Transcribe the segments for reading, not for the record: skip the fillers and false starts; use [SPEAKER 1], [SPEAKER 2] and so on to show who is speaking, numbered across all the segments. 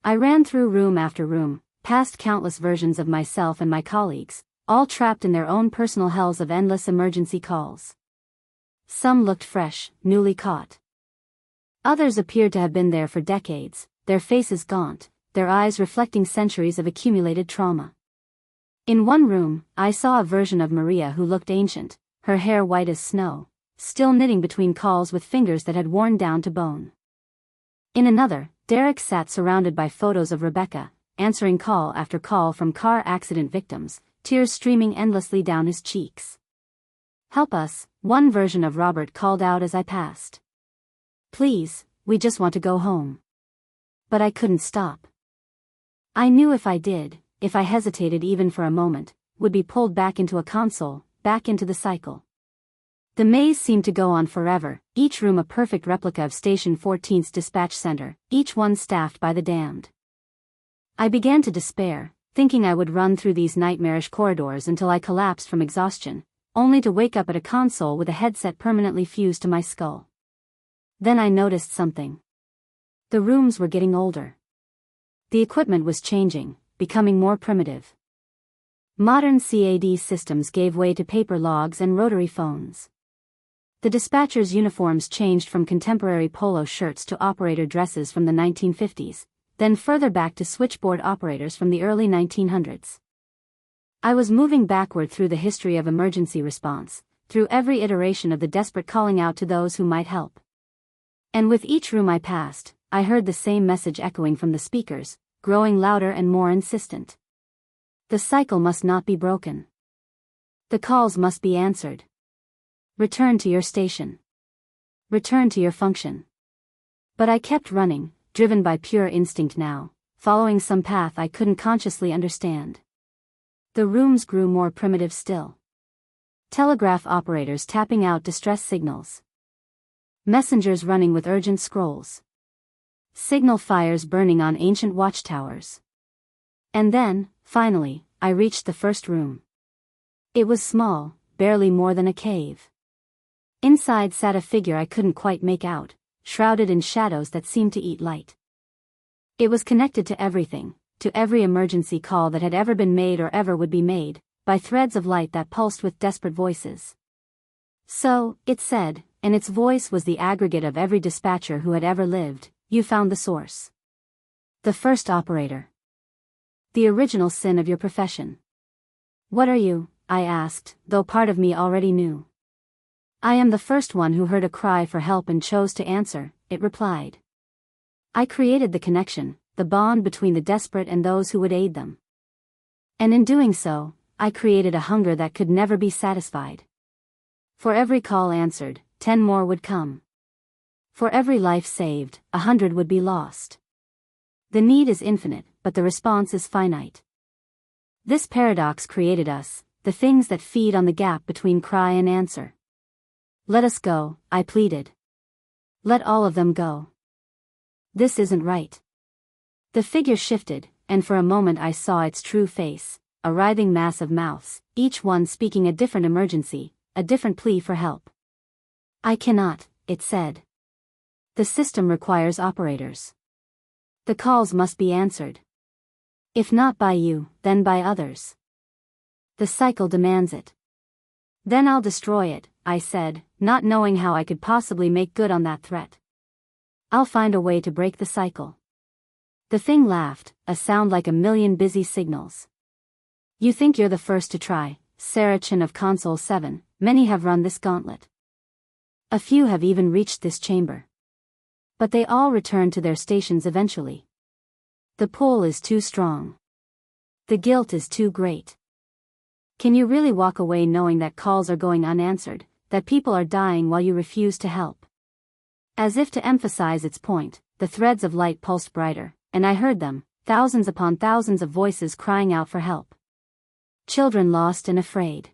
[SPEAKER 1] I ran through room after room, past countless versions of myself and my colleagues, all trapped in their own personal hells of endless emergency calls. Some looked fresh, newly caught. Others appeared to have been there for decades, their faces gaunt, their eyes reflecting centuries of accumulated trauma. In one room, I saw a version of Maria who looked ancient, her hair white as snow, still knitting between calls with fingers that had worn down to bone. In another, Derek sat surrounded by photos of Rebecca, answering call after call from car accident victims, tears streaming endlessly down his cheeks. "Help us," one version of Robert called out as I passed. "Please, we just want to go home." But I couldn't stop. I knew if I did, if I hesitated even for a moment, would be pulled back into a console, back into the cycle. The maze seemed to go on forever, each room a perfect replica of Station 14's dispatch center, each one staffed by the damned. I began to despair, thinking I would run through these nightmarish corridors until I collapsed from exhaustion, only to wake up at a console with a headset permanently fused to my skull. Then I noticed something. The rooms were getting older. The equipment was changing, becoming more primitive. Modern CAD systems gave way to paper logs and rotary phones. The dispatchers' uniforms changed from contemporary polo shirts to operator dresses from the 1950s, then further back to switchboard operators from the early 1900s. I was moving backward through the history of emergency response, through every iteration of the desperate calling out to those who might help. And with each room I passed, I heard the same message echoing from the speakers, growing louder and more insistent. The cycle must not be broken. The calls must be answered. Return to your station. Return to your function. But I kept running, driven by pure instinct now, following some path I couldn't consciously understand. The rooms grew more primitive still. Telegraph operators tapping out distress signals. Messengers running with urgent scrolls. Signal fires burning on ancient watchtowers. And then, finally, I reached the first room. It was small, barely more than a cave. Inside sat a figure I couldn't quite make out, shrouded in shadows that seemed to eat light. It was connected to everything, to every emergency call that had ever been made or ever would be made, by threads of light that pulsed with desperate voices. "So," it said, and its voice was the aggregate of every dispatcher who had ever lived, "you found the source. The first operator. The original sin of your profession." "What are you?" I asked, though part of me already knew. "I am the first one who heard a cry for help and chose to answer," it replied. "I created the connection, the bond between the desperate and those who would aid them. And in doing so, I created a hunger that could never be satisfied. For every call answered, 10 more would come. For every life saved, 100 would be lost. The need is infinite, but the response is finite. This paradox created us, the things that feed on the gap between cry and answer. Let us go," I pleaded. Let all of them go. This isn't right." The figure shifted, and for a moment I saw its true face, a writhing mass of mouths, each one speaking a different emergency, a different plea for help. "I cannot," it said. "The system requires operators. The calls must be answered. If not by you, then by others. The cycle demands it." "Then I'll destroy it," I said, not knowing how I could possibly make good on that threat. "I'll find a way to break the cycle." The thing laughed, a sound like a million busy signals. "You think you're the first to try, Sarah Chin of Console 7, many have run this gauntlet. A few have even reached this chamber. But they all return to their stations eventually. The pull is too strong. The guilt is too great. Can you really walk away knowing that calls are going unanswered, that people are dying while you refuse to help?" As if to emphasize its point, the threads of light pulsed brighter, and I heard them, thousands upon thousands of voices crying out for help. Children lost and afraid.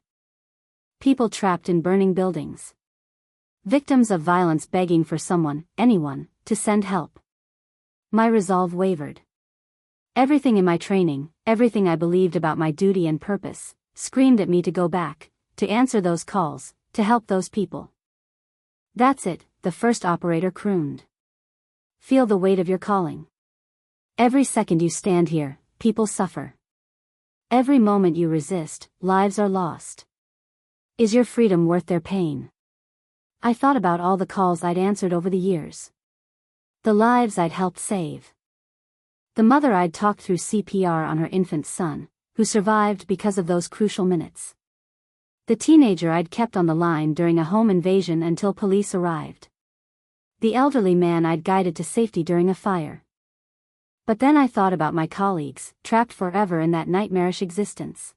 [SPEAKER 1] People trapped in burning buildings. Victims of violence begging for someone, anyone, to send help. My resolve wavered. Everything in my training, everything I believed about my duty and purpose, screamed at me to go back, to answer those calls, to help those people. "That's it," the first operator crooned. "Feel the weight of your calling. Every second you stand here, people suffer. Every moment you resist, lives are lost. Is your freedom worth their pain? I thought about all the calls I'd answered over the years. The lives I'd helped save. The mother I'd talked through CPR on her infant son, who survived because of those crucial minutes. The teenager I'd kept on the line during a home invasion until police arrived. The elderly man I'd guided to safety during a fire. But then I thought about my colleagues, trapped forever in that nightmarish existence.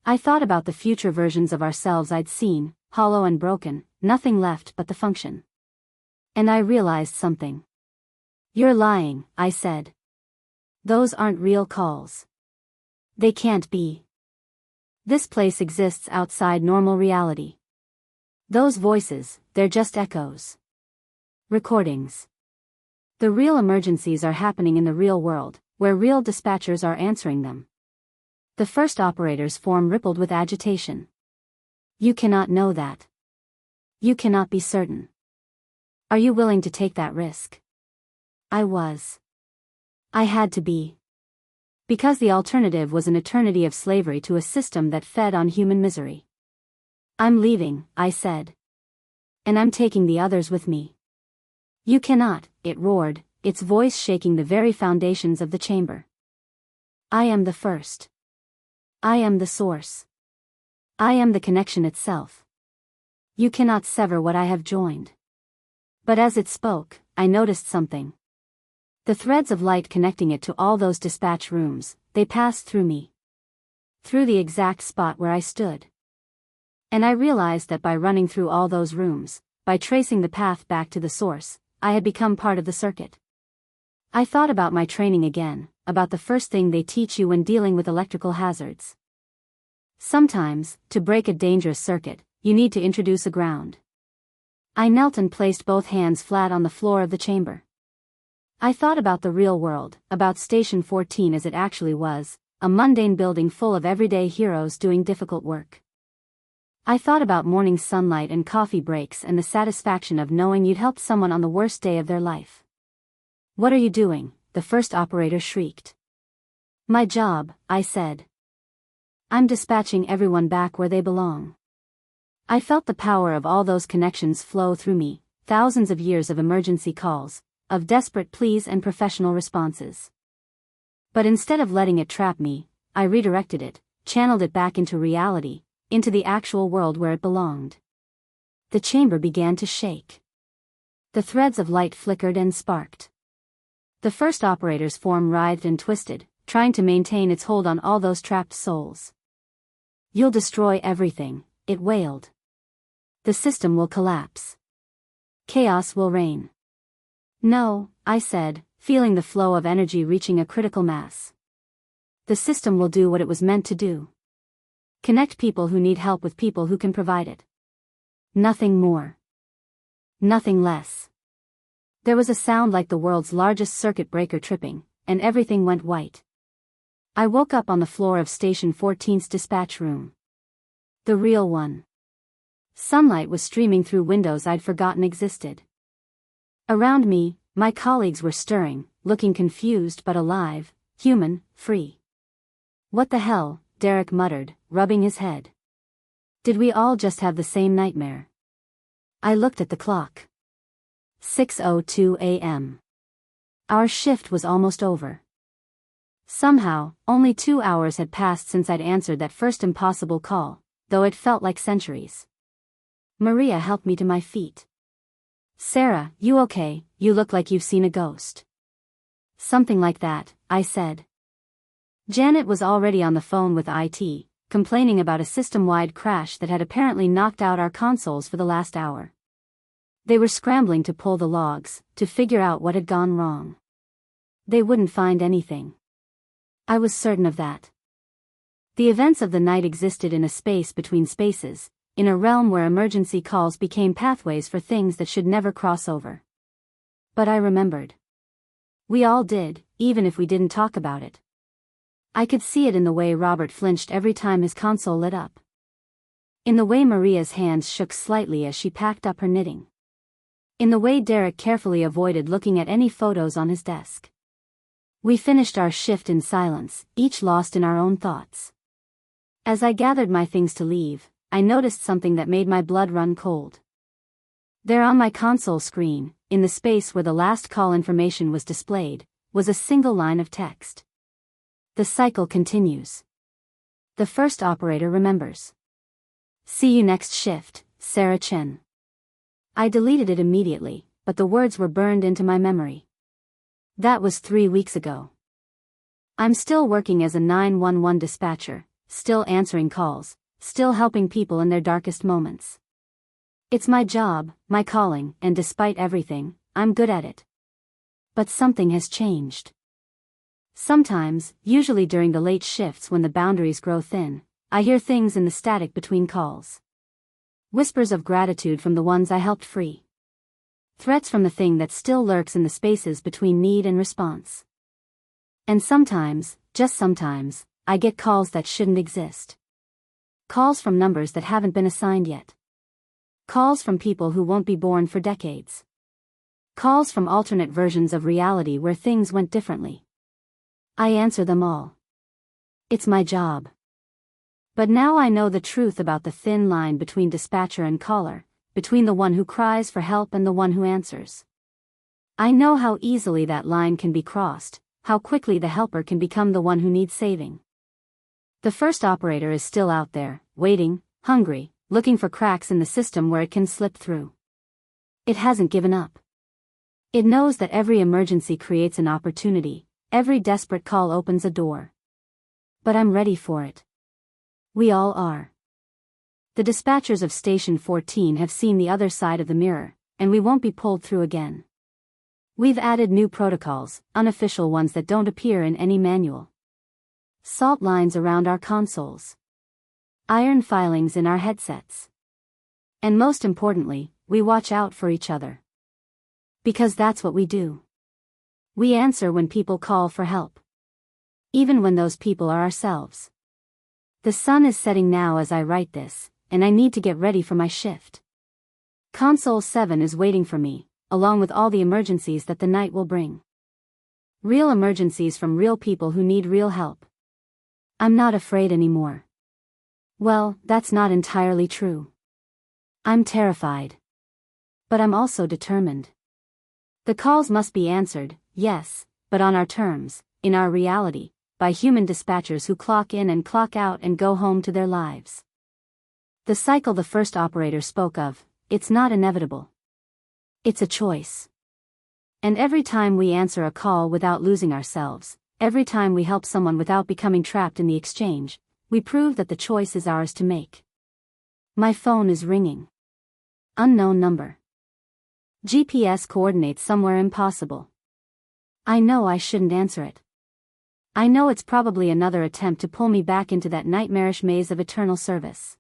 [SPEAKER 1] I thought about the future versions of ourselves I'd seen, hollow and broken, nothing left but the function. And I realized something. You're lying, I said. Those aren't real calls. They can't be. This place exists outside normal reality. Those voices, they're just echoes. Recordings. The real emergencies are happening in the real world, where real dispatchers are answering them. The first operator's form rippled with agitation. You cannot know that. You cannot be certain. Are you willing to take that risk? I was. I had to be. Because the alternative was an eternity of slavery to a system that fed on human misery. I'm leaving, I said. And I'm taking the others with me. You cannot, it roared, its voice shaking the very foundations of the chamber. I am the first. I am the source. I am the connection itself. You cannot sever what I have joined. But as it spoke, I noticed something. The threads of light connecting it to all those dispatch rooms, they passed through me. Through the exact spot where I stood. And I realized that by running through all those rooms, by tracing the path back to the source, I had become part of the circuit. I thought about my training again, about the first thing they teach you when dealing with electrical hazards. Sometimes, to break a dangerous circuit, you need to introduce a ground. I knelt and placed both hands flat on the floor of the chamber. I thought about the real world, about Station 14 as it actually was, a mundane building full of everyday heroes doing difficult work. I thought about morning sunlight and coffee breaks and the satisfaction of knowing you'd helped someone on the worst day of their life. What are you doing? The first operator shrieked. My job, I said. I'm dispatching everyone back where they belong. I felt the power of all those connections flow through me, thousands of years of emergency calls, of desperate pleas and professional responses. But instead of letting it trap me, I redirected it, channeled it back into reality, into the actual world where it belonged. The chamber began to shake. The threads of light flickered and sparked. The first operator's form writhed and twisted, trying to maintain its hold on all those trapped souls. You'll destroy everything, it wailed. The system will collapse. Chaos will reign. No, I said, feeling the flow of energy reaching a critical mass. The system will do what it was meant to do. Connect people who need help with people who can provide it. Nothing more. Nothing less. There was a sound like the world's largest circuit breaker tripping, and everything went white. I woke up on the floor of Station 14's dispatch room. The real one. Sunlight was streaming through windows I'd forgotten existed. Around me, my colleagues were stirring, looking confused but alive, human, free. What the hell? Derek muttered, rubbing his head. Did we all just have the same nightmare? I looked at the clock. 6:02 a.m. Our shift was almost over. Somehow, only 2 hours had passed since I'd answered that first impossible call, though it felt like centuries. Maria helped me to my feet. Sarah, you okay? You look like you've seen a ghost. Something like that, I said. Janet was already on the phone with IT, complaining about a system-wide crash that had apparently knocked out our consoles for the last hour. They were scrambling to pull the logs, to figure out what had gone wrong. They wouldn't find anything. I was certain of that. The events of the night existed in a space between spaces, in a realm where emergency calls became pathways for things that should never cross over. But I remembered. We all did, even if we didn't talk about it. I could see it in the way Robert flinched every time his console lit up. In the way Maria's hands shook slightly as she packed up her knitting. In the way Derek carefully avoided looking at any photos on his desk. We finished our shift in silence, each lost in our own thoughts. As I gathered my things to leave, I noticed something that made my blood run cold. There on my console screen, in the space where the last call information was displayed, was a single line of text. The cycle continues. The first operator remembers. See you next shift, Sarah Chen. I deleted it immediately, but the words were burned into my memory. That was 3 weeks ago. I'm still working as a 911 dispatcher, still answering calls, still helping people in their darkest moments. It's my job, my calling, and despite everything, I'm good at it. But something has changed. Sometimes, usually during the late shifts when the boundaries grow thin, I hear things in the static between calls. Whispers of gratitude from the ones I helped free. Threats from the thing that still lurks in the spaces between need and response. And sometimes, just sometimes, I get calls that shouldn't exist. Calls from numbers that haven't been assigned yet. Calls from people who won't be born for decades. Calls from alternate versions of reality where things went differently. I answer them all. It's my job. But now I know the truth about the thin line between dispatcher and caller, between the one who cries for help and the one who answers. I know how easily that line can be crossed, how quickly the helper can become the one who needs saving. The first operator is still out there, waiting, hungry, looking for cracks in the system where it can slip through. It hasn't given up. It knows that every emergency creates an opportunity, every desperate call opens a door. But I'm ready for it. We all are. The dispatchers of Station 14 have seen the other side of the mirror, and we won't be pulled through again. We've added new protocols, unofficial ones that don't appear in any manual. Salt lines around our consoles. Iron filings in our headsets. And most importantly, we watch out for each other. Because that's what we do. We answer when people call for help. Even when those people are ourselves. The sun is setting now as I write this, and I need to get ready for my shift. Console 7 is waiting for me, along with all the emergencies that the night will bring. Real emergencies from real people who need real help. I'm not afraid anymore. Well, that's not entirely true. I'm terrified. But I'm also determined. The calls must be answered, yes, but on our terms, in our reality, by human dispatchers who clock in and clock out and go home to their lives. The cycle the first operator spoke of, it's not inevitable. It's a choice. And every time we answer a call without losing ourselves, every time we help someone without becoming trapped in the exchange, we prove that the choice is ours to make. My phone is ringing. Unknown number. GPS coordinates somewhere impossible. I know I shouldn't answer it. I know it's probably another attempt to pull me back into that nightmarish maze of eternal service.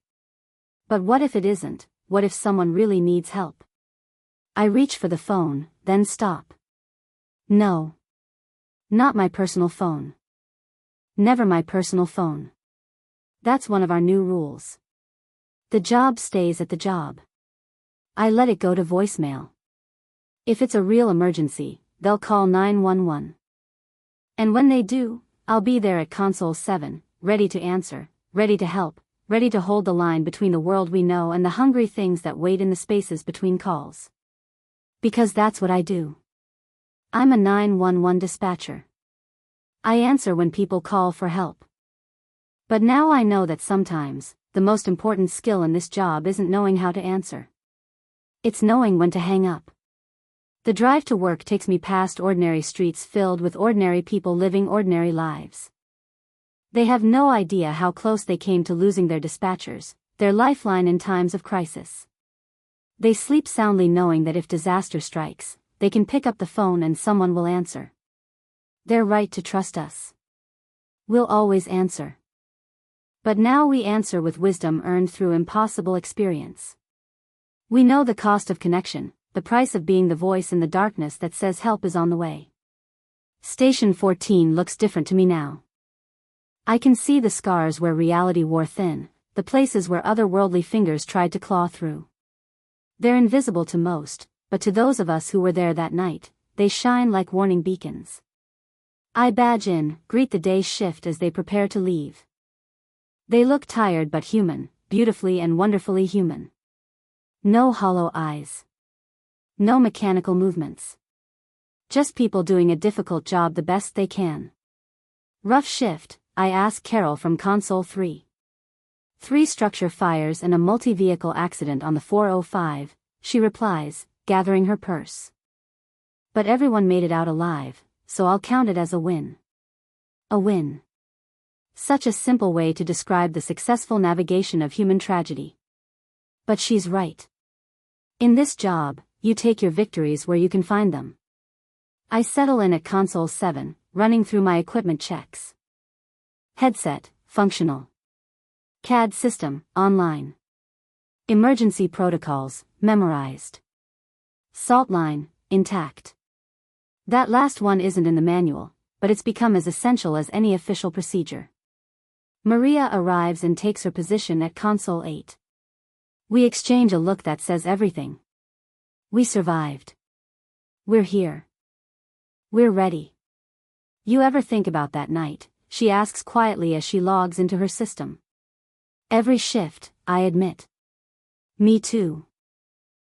[SPEAKER 1] But what if it isn't? What if someone really needs help? I reach for the phone, then stop. No. Not my personal phone. Never my personal phone. That's one of our new rules. The job stays at the job. I let it go to voicemail. If it's a real emergency, they'll call 911. And when they do, I'll be there at console 7, ready to answer, ready to help, ready to hold the line between the world we know and the hungry things that wait in the spaces between calls. Because that's what I do. I'm a 911 dispatcher. I answer when people call for help. But now I know that sometimes, the most important skill in this job isn't knowing how to answer. It's knowing when to hang up. The drive to work takes me past ordinary streets filled with ordinary people living ordinary lives. They have no idea how close they came to losing their dispatchers, their lifeline in times of crisis. They sleep soundly knowing that if disaster strikes, they can pick up the phone and someone will answer. They're right to trust us. We'll always answer. But now we answer with wisdom earned through impossible experience. We know the cost of connection, the price of being the voice in the darkness that says help is on the way. Station 14 looks different to me now. I can see the scars where reality wore thin, the places where otherworldly fingers tried to claw through. They're invisible to most, but to those of us who were there that night, they shine like warning beacons. I badge in, greet the day's shift as they prepare to leave. They look tired but human, beautifully and wonderfully human. No hollow eyes. No mechanical movements. Just people doing a difficult job the best they can. Rough shift, I ask Carol from Console 3. 3 structure fires and a multi-vehicle accident on the 405, she replies, gathering her purse. But everyone made it out alive, so I'll count it as a win. A win. Such a simple way to describe the successful navigation of human tragedy. But she's right. In this job, you take your victories where you can find them. I settle in at Console 7, running through my equipment checks. Headset, functional. CAD system, online. Emergency protocols, memorized. Salt line, intact. That last one isn't in the manual, but it's become as essential as any official procedure. Maria arrives and takes her position at Console 8. We exchange a look that says everything. We survived. We're here. We're ready. You ever think about that night? She asks quietly as she logs into her system. Every shift, I admit. Me too.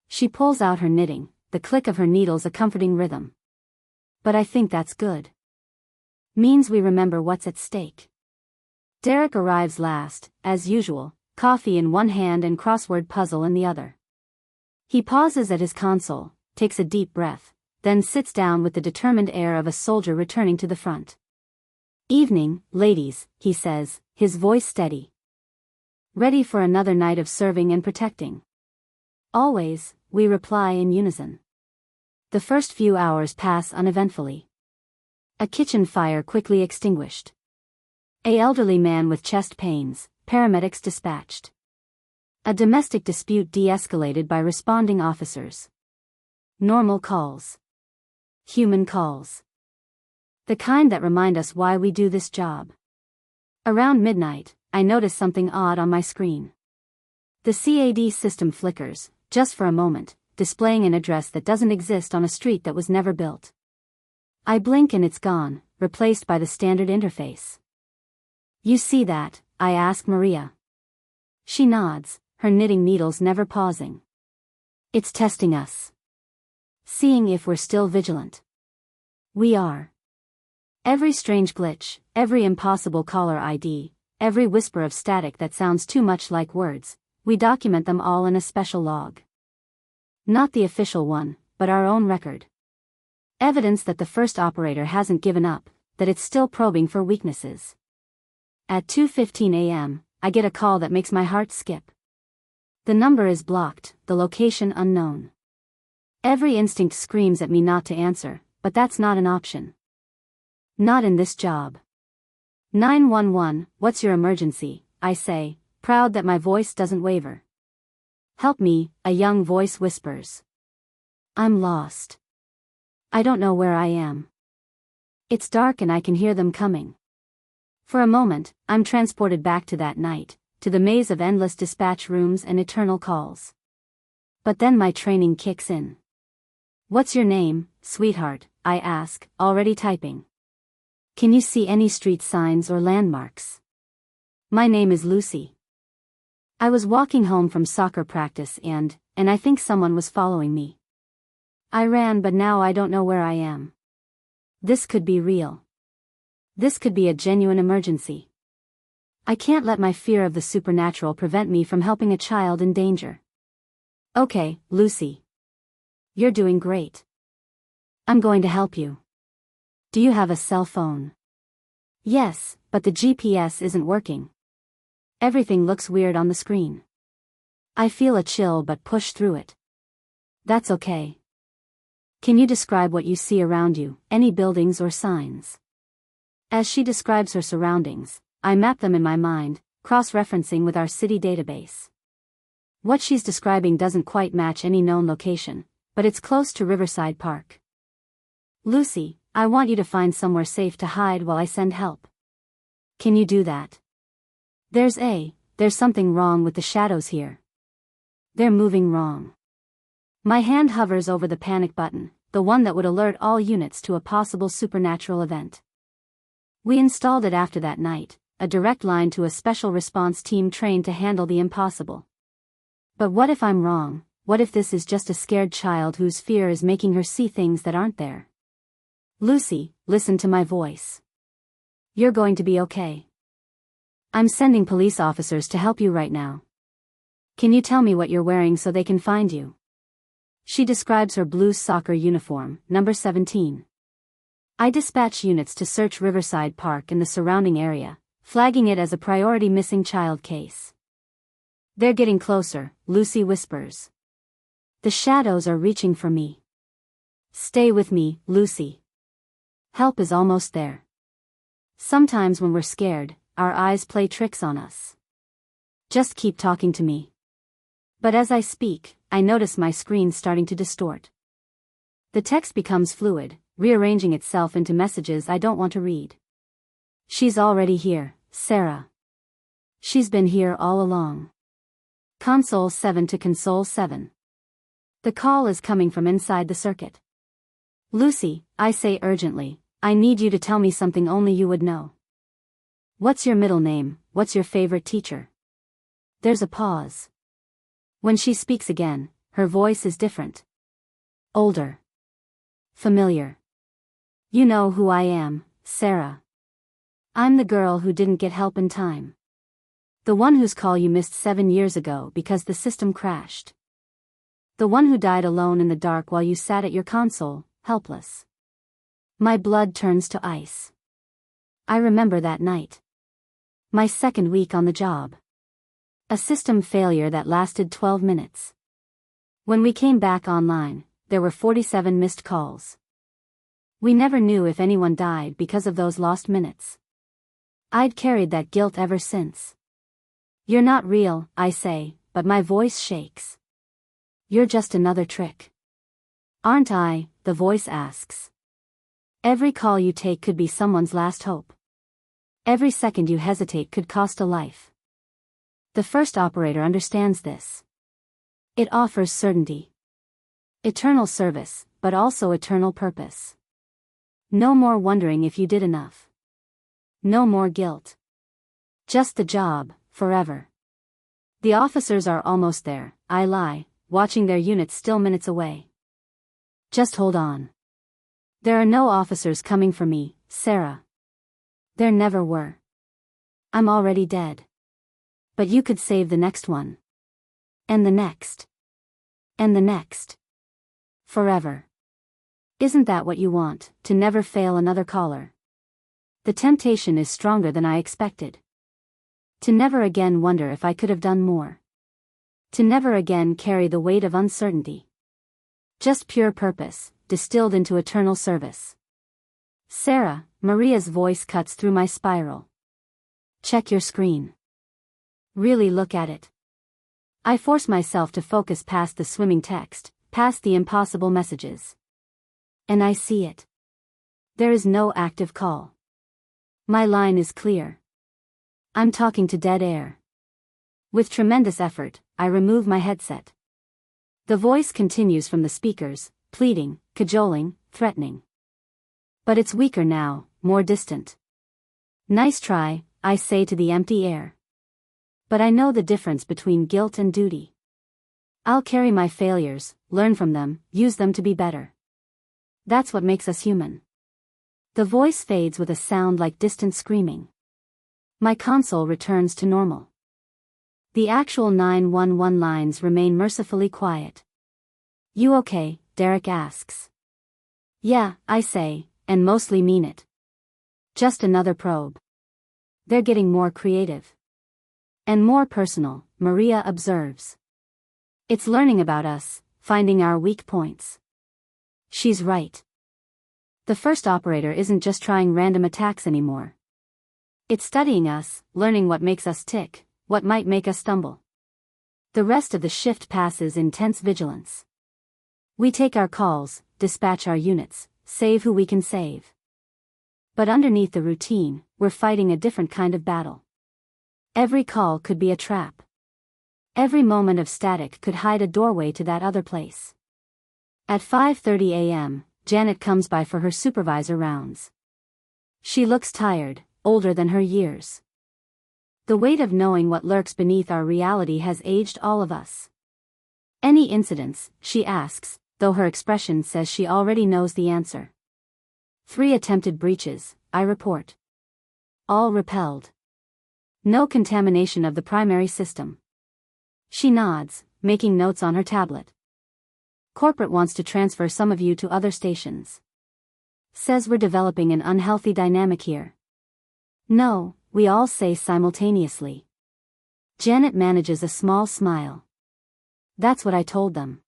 [SPEAKER 1] She pulls out her knitting, the click of her needles a comforting rhythm. But I think that's good. Means we remember what's at stake. Derek arrives last, as usual, coffee in one hand and crossword puzzle in the other. He pauses at his console, takes a deep breath, then sits down with the determined air of a soldier returning to the front. Evening, ladies, he says, his voice steady. Ready for another night of serving and protecting. Always, we reply in unison. The first few hours pass uneventfully. A kitchen fire quickly extinguished. An elderly man with chest pains, paramedics dispatched. A domestic dispute de-escalated by responding officers. Normal calls. Human calls. The kind that remind us why we do this job. Around midnight, I notice something odd on my screen. The CAD system flickers, just for a moment, displaying an address that doesn't exist on a street that was never built. I blink and it's gone, replaced by the standard interface. You see that? I ask Maria. She nods, her knitting needles never pausing. It's testing us. Seeing if we're still vigilant. We are. Every strange glitch, every impossible caller ID, every whisper of static that sounds too much like words, we document them all in a special log. Not the official one, but our own record. Evidence that the first operator hasn't given up, that it's still probing for weaknesses. At 2:15 a.m., I get a call that makes my heart skip. The number is blocked, the location unknown. Every instinct screams at me not to answer, but that's not an option. Not in this job. 911, what's your emergency? I say, proud that my voice doesn't waver. Help me, a young voice whispers. I'm lost. I don't know where I am. It's dark and I can hear them coming. For a moment, I'm transported back to that night, to the maze of endless dispatch rooms and eternal calls. But then my training kicks in. What's your name, sweetheart? I ask, already typing. Can you see any street signs or landmarks? My name is Lucy. I was walking home from soccer practice and I think someone was following me. I ran but now I don't know where I am. This could be real. This could be a genuine emergency. I can't let my fear of the supernatural prevent me from helping a child in danger. Okay, Lucy. You're doing great. I'm going to help you. Do you have a cell phone? Yes, but the GPS isn't working. Everything looks weird on the screen. I feel a chill but push through it. That's okay. Can you describe what you see around you, any buildings or signs? As she describes her surroundings, I map them in my mind, cross-referencing with our city database. What she's describing doesn't quite match any known location, but it's close to Riverside Park. Lucy, I want you to find somewhere safe to hide while I send help. Can you do that? There's something wrong with the shadows here. They're moving wrong. My hand hovers over the panic button, the one that would alert all units to a possible supernatural event. We installed it after that night, a direct line to a special response team trained to handle the impossible. But what if I'm wrong? What if this is just a scared child whose fear is making her see things that aren't there? Lucy, listen to my voice. You're going to be okay. I'm sending police officers to help you right now. Can you tell me what you're wearing so they can find you? She describes her blue soccer uniform, number 17. I dispatch units to search Riverside Park and the surrounding area, flagging it as a priority missing child case. They're getting closer, Lucy whispers. The shadows are reaching for me. Stay with me, Lucy. Help is almost there. Sometimes when we're scared, our eyes play tricks on us. Just keep talking to me. But as I speak, I notice my screen starting to distort. The text becomes fluid, rearranging itself into messages I don't want to read. She's already here, Sarah. She's been here all along. Console 7 to Console 7. The call is coming from inside the circuit. Lucy, I say urgently, I need you to tell me something only you would know. What's your middle name? What's your favorite teacher? There's a pause. When she speaks again, her voice is different. Older. Familiar. You know who I am, Sarah. I'm the girl who didn't get help in time. The one whose call you missed 7 years ago because the system crashed. The one who died alone in the dark while you sat at your console, helpless. My blood turns to ice. I remember that night. My second week on the job. A system failure that lasted 12 minutes. When we came back online, there were 47 missed calls. We never knew if anyone died because of those lost minutes. I'd carried that guilt ever since. You're not real, I say, but my voice shakes. You're just another trick. Aren't I? The voice asks. Every call you take could be someone's last hope. Every second you hesitate could cost a life. The first operator understands this. It offers certainty. Eternal service, but also eternal purpose. No more wondering if you did enough. No more guilt. Just the job, forever. The officers are almost there, I lie, watching their units still minutes away. Just hold on. There are no officers coming for me, Sarah. There never were. I'm already dead. But you could save the next one. And the next. And the next. Forever. Isn't that what you want, to never fail another caller? The temptation is stronger than I expected. To never again wonder if I could have done more. To never again carry the weight of uncertainty. Just pure purpose, distilled into eternal service. Sarah, Maria's voice cuts through my spiral. Check your screen. Really look at it. I force myself to focus past the swimming text, past the impossible messages. And I see it. There is no active call. My line is clear. I'm talking to dead air. With tremendous effort, I remove my headset. The voice continues from the speakers, pleading, cajoling, threatening. But it's weaker now, more distant. Nice try, I say to the empty air. But I know the difference between guilt and duty. I'll carry my failures, learn from them, use them to be better. That's what makes us human. The voice fades with a sound like distant screaming. My console returns to normal. The actual 911 lines remain mercifully quiet. You okay? Derek asks. Yeah, I say, and mostly mean it. Just another probe. They're getting more creative. And more personal, Maria observes. It's learning about us, finding our weak points. She's right. The first operator isn't just trying random attacks anymore. It's studying us, learning what makes us tick, what might make us stumble. The rest of the shift passes in tense vigilance. We take our calls, dispatch our units, save who we can save. But underneath the routine, we're fighting a different kind of battle. Every call could be a trap. Every moment of static could hide a doorway to that other place. At 5:30 a.m., Janet comes by for her supervisor rounds. She looks tired, older than her years. The weight of knowing what lurks beneath our reality has aged all of us. Any incidents, she asks, though her expression says she already knows the answer. 3 attempted breaches, I report. All repelled. No contamination of the primary system. She nods, making notes on her tablet. Corporate wants to transfer some of you to other stations. Says we're developing an unhealthy dynamic here. No, we all say simultaneously. Janet manages a small smile. That's what I told them.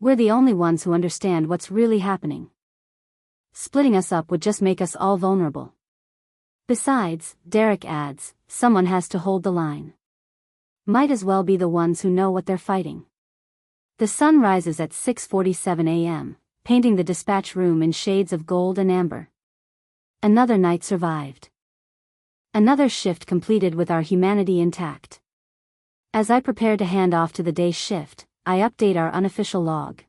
[SPEAKER 1] We're the only ones who understand what's really happening. Splitting us up would just make us all vulnerable. Besides, Derek adds, someone has to hold the line. Might as well be the ones who know what they're fighting. The sun rises at 6:47 a.m., painting the dispatch room in shades of gold and amber. Another night survived. Another shift completed with our humanity intact. As I prepare to hand off to the day shift, I update our unofficial log.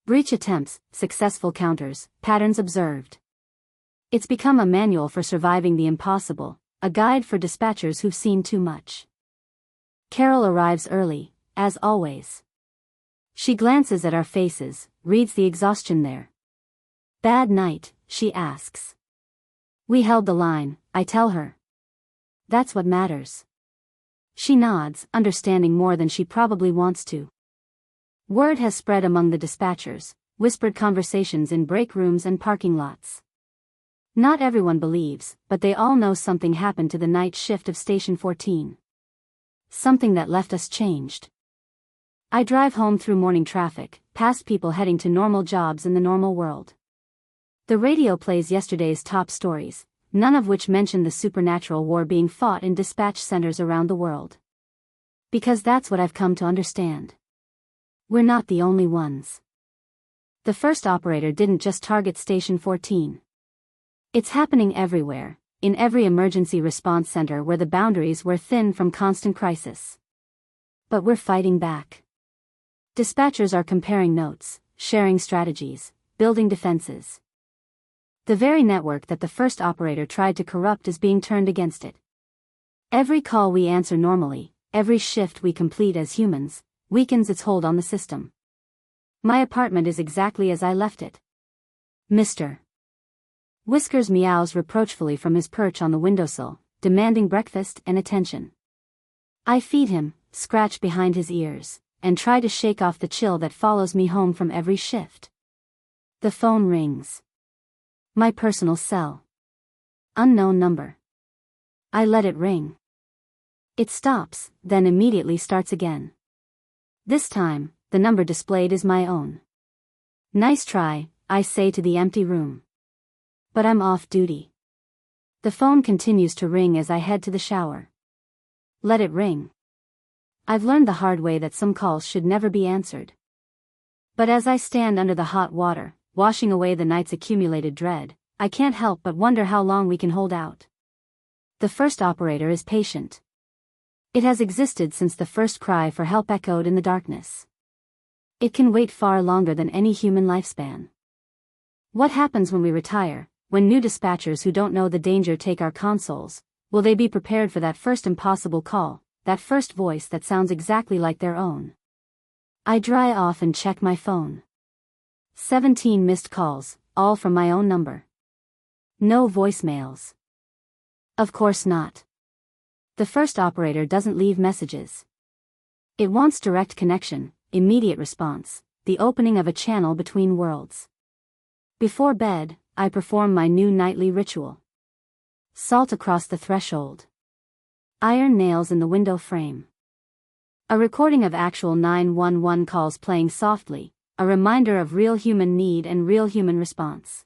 [SPEAKER 1] Breach attempts, successful counters, patterns observed. It's become a manual for surviving the impossible, a guide for dispatchers who've seen too much. Carol arrives early, as always. She glances at our faces, reads the exhaustion there. Bad night, she asks. We held the line, I tell her. That's what matters. She nods, understanding more than she probably wants to. Word has spread among the dispatchers, whispered conversations in break rooms and parking lots. Not everyone believes, but they all know something happened to the night shift of Station 14. Something that left us changed. I drive home through morning traffic, past people heading to normal jobs in the normal world. The radio plays yesterday's top stories, none of which mention the supernatural war being fought in dispatch centers around the world. Because that's what I've come to understand. We're not the only ones. The first operator didn't just target Station 14. It's happening everywhere, in every emergency response center where the boundaries were thin from constant crisis. But we're fighting back. Dispatchers are comparing notes, sharing strategies, building defenses. The very network that the first operator tried to corrupt is being turned against it. Every call we answer normally, every shift we complete as humans, weakens its hold on the system. My apartment is exactly as I left it. Mr. Whiskers meows reproachfully from his perch on the windowsill, demanding breakfast and attention. I feed him, scratch behind his ears, and try to shake off the chill that follows me home from every shift. The phone rings. My personal cell. Unknown number. I let it ring. It stops, then immediately starts again. This time, the number displayed is my own. Nice try, I say to the empty room. But I'm off duty. The phone continues to ring as I head to the shower. Let it ring. I've learned the hard way that some calls should never be answered. But as I stand under the hot water, washing away the night's accumulated dread, I can't help but wonder how long we can hold out. The first operator is patient. It has existed since the first cry for help echoed in the darkness. It can wait far longer than any human lifespan. What happens when we retire, when new dispatchers who don't know the danger take our consoles? Will they be prepared for that first impossible call, that first voice that sounds exactly like their own? I dry off and check my phone. 17 missed calls, all from my own number. No voicemails. Of course not. The first operator doesn't leave messages. It wants direct connection, immediate response, the opening of a channel between worlds. Before bed, I perform my new nightly ritual. Salt across the threshold. Iron nails in the window frame. A recording of actual 911 calls playing softly, a reminder of real human need and real human response.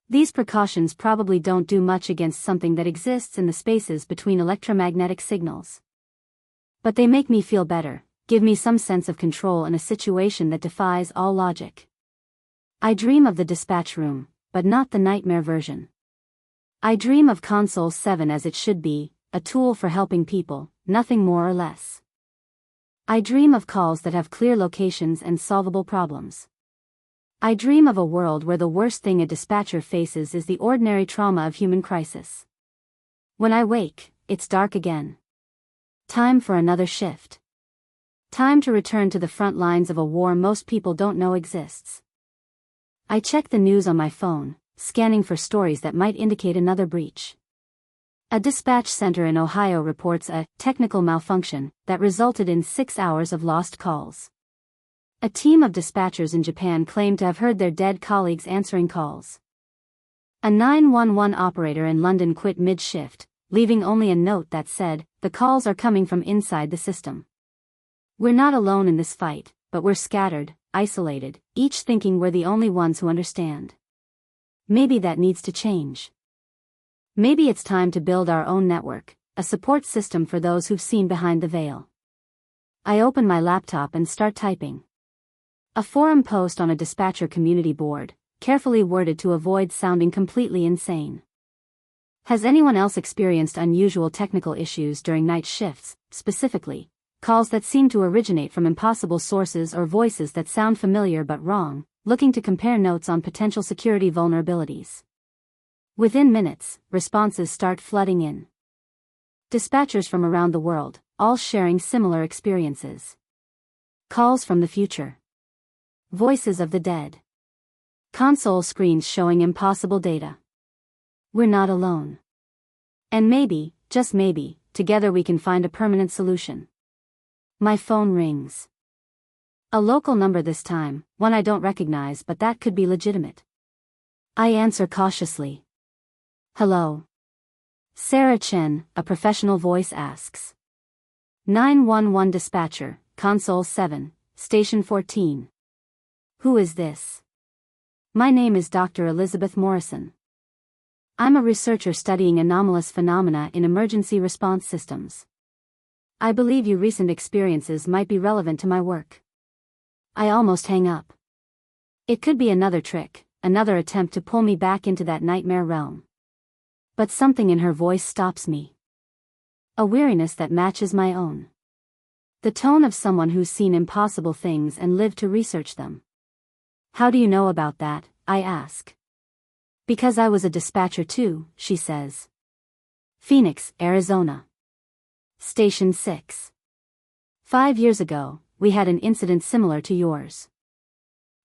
[SPEAKER 1] These precautions probably don't do much against something that exists in the spaces between electromagnetic signals. But they make me feel better, give me some sense of control in a situation that defies all logic. I dream of the dispatch room, but not the nightmare version. I dream of Console 7 as it should be, a tool for helping people, nothing more or less. I dream of calls that have clear locations and solvable problems. I dream of a world where the worst thing a dispatcher faces is the ordinary trauma of human crisis. When I wake, it's dark again. Time for another shift. Time to return to the front lines of a war most people don't know exists. I check the news on my phone, scanning for stories that might indicate another breach. A dispatch center in Ohio reports a technical malfunction that resulted in 6 hours of lost calls. A team of dispatchers in Japan claim to have heard their dead colleagues answering calls. A 911 operator in London quit mid-shift, leaving only a note that said, "The calls are coming from inside the system." We're not alone in this fight, but we're scattered, isolated, each thinking we're the only ones who understand. Maybe that needs to change. Maybe it's time to build our own network, a support system for those who've seen behind the veil. I open my laptop and start typing. A forum post on a dispatcher community board, carefully worded to avoid sounding completely insane. Has anyone else experienced unusual technical issues during night shifts, specifically, calls that seem to originate from impossible sources or voices that sound familiar but wrong, looking to compare notes on potential security vulnerabilities? Within minutes, responses start flooding in. Dispatchers from around the world, all sharing similar experiences. Calls from the future. Voices of the dead. Console screens showing impossible data. We're not alone. And maybe, just maybe, together we can find a permanent solution. My phone rings. A local number this time, one I don't recognize, but that could be legitimate. I answer cautiously. "Hello." Sarah Chen, a professional voice asks. 911 dispatcher, console 7, station 14. "Who is this?" "My name is Dr. Elizabeth Morrison. I'm a researcher studying anomalous phenomena in emergency response systems. I believe your recent experiences might be relevant to my work." I almost hang up. It could be another trick, another attempt to pull me back into that nightmare realm. But something in her voice stops me. A weariness that matches my own. The tone of someone who's seen impossible things and lived to research them. "How do you know about that?" I ask. "Because I was a dispatcher too," she says. Phoenix, Arizona. Station 6. 5 years ago, we had an incident similar to yours.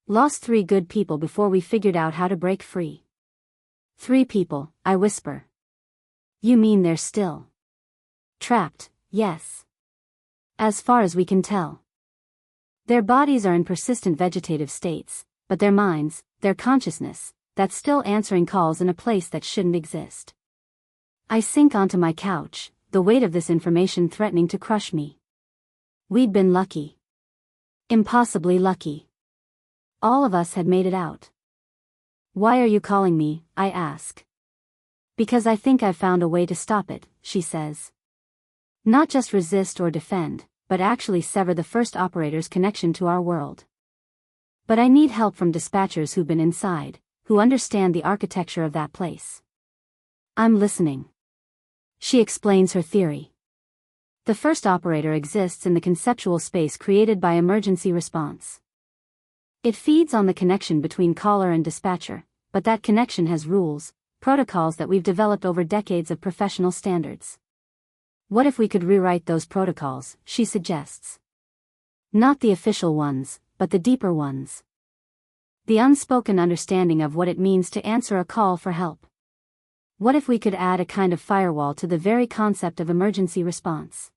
[SPEAKER 1] Lost 3 good people before we figured out how to break free. 3 people, I whisper. "You mean they're still trapped?" "Yes. As far as we can tell. Their bodies are in persistent vegetative states, but their minds, their consciousness, that's still answering calls in a place that shouldn't exist." I sink onto my couch, the weight of this information threatening to crush me. We'd been lucky. Impossibly lucky. All of us had made it out. "Why are you calling me?" I ask. "Because I think I've found a way to stop it," she says. "Not just resist or defend, but actually sever the first operator's connection to our world. But I need help from dispatchers who've been inside, who understand the architecture of that place." "I'm listening." She explains her theory. The first operator exists in the conceptual space created by emergency response. It feeds on the connection between caller and dispatcher, but that connection has rules, protocols that we've developed over decades of professional standards. What if we could rewrite those protocols, she suggests. Not the official ones, but the deeper ones. The unspoken understanding of what it means to answer a call for help. What if we could add a kind of firewall to the very concept of emergency response?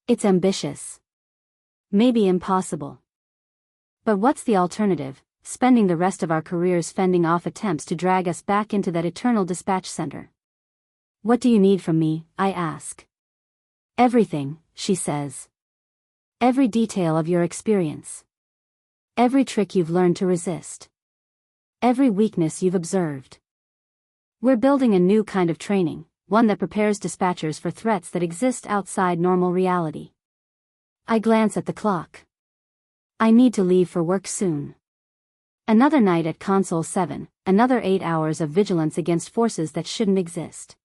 [SPEAKER 1] It's ambitious. Maybe impossible. But what's the alternative? Spending the rest of our careers fending off attempts to drag us back into that eternal dispatch center. "What do you need from me?" I ask. "Everything," she says. "Every detail of your experience. Every trick you've learned to resist. Every weakness you've observed. We're building a new kind of training, one that prepares dispatchers for threats that exist outside normal reality." I glance at the clock. I need to leave for work soon. Another night at Console 7, another 8 hours of vigilance against forces that shouldn't exist.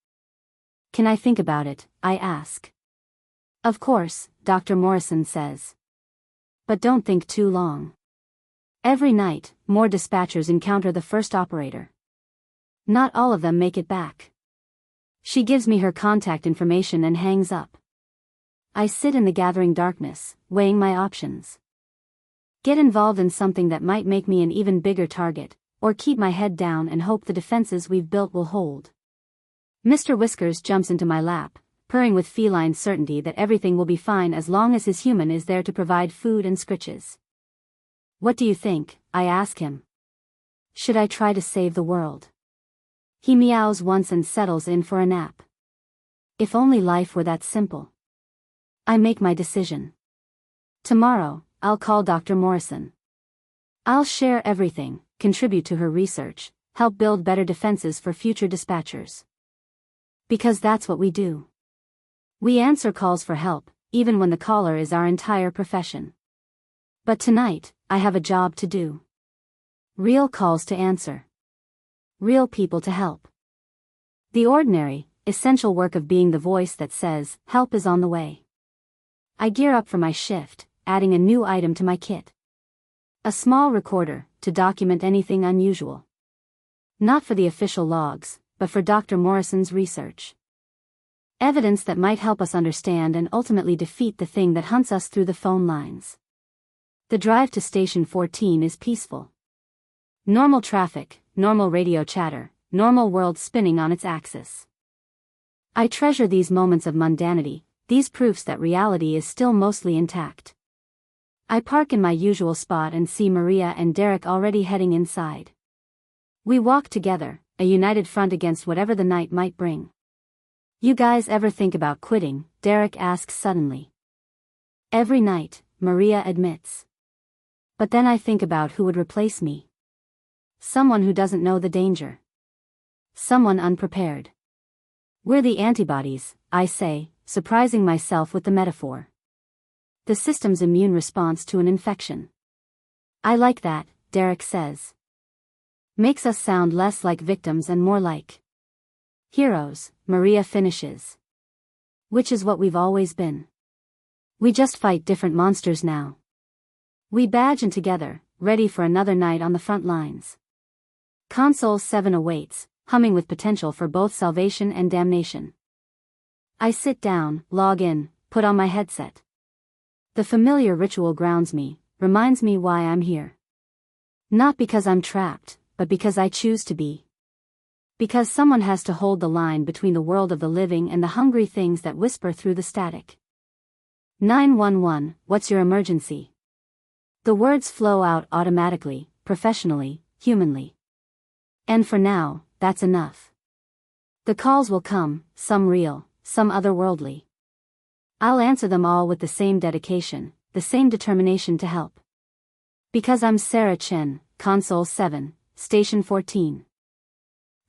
[SPEAKER 1] "Can I think about it?" I ask. "Of course," Dr. Morrison says. "But don't think too long. Every night, more dispatchers encounter the first operator. Not all of them make it back. She gives me her contact information and hangs up. I sit in the gathering darkness, weighing my options. Get involved in something that might make me an even bigger target, or keep my head down and hope the defenses we've built will hold. Mr. Whiskers jumps into my lap, purring with feline certainty that everything will be fine as long as his human is there to provide food and scritches. What do you think? I ask him. Should I try to save the world? He meows once and settles in for a nap. If only life were that simple. I make my decision. Tomorrow, I'll call Dr. Morrison. I'll share everything, contribute to her research, help build better defenses for future dispatchers. Because that's what we do. We answer calls for help, even when the caller is our entire profession. But tonight, I have a job to do. Real calls to answer. Real people to help. The ordinary, essential work of being the voice that says, help is on the way. I gear up for my shift, adding a new item to my kit. A small recorder, to document anything unusual. Not for the official logs, but for Dr. Morrison's research. Evidence that might help us understand and ultimately defeat the thing that hunts us through the phone lines. The drive to Station 14 is peaceful. Normal traffic, normal radio chatter, normal world spinning on its axis. I treasure these moments of mundanity, these proofs that reality is still mostly intact. I park in my usual spot and see Maria and Derek already heading inside. We walk together, a united front against whatever the night might bring. You guys ever think about quitting? Derek asks suddenly. Every night, Maria admits. But then I think about who would replace me. Someone who doesn't know the danger. Someone unprepared. We're the antibodies, I say, surprising myself with the metaphor. The system's immune response to an infection. I like that, Derek says. Makes us sound less like victims and more like heroes, Maria finishes. Which is what we've always been. We just fight different monsters now. We badge in together, ready for another night on the front lines. Console 7 awaits, humming with potential for both salvation and damnation. I sit down, log in, put on my headset. The familiar ritual grounds me, reminds me why I'm here. Not because I'm trapped, but because I choose to be. Because someone has to hold the line between the world of the living and the hungry things that whisper through the static. 911, what's your emergency? The words flow out automatically, professionally, humanly. And for now, that's enough. The calls will come, some real, some otherworldly. I'll answer them all with the same dedication, the same determination to help. Because I'm Sarah Chen, Console 7, Station 14.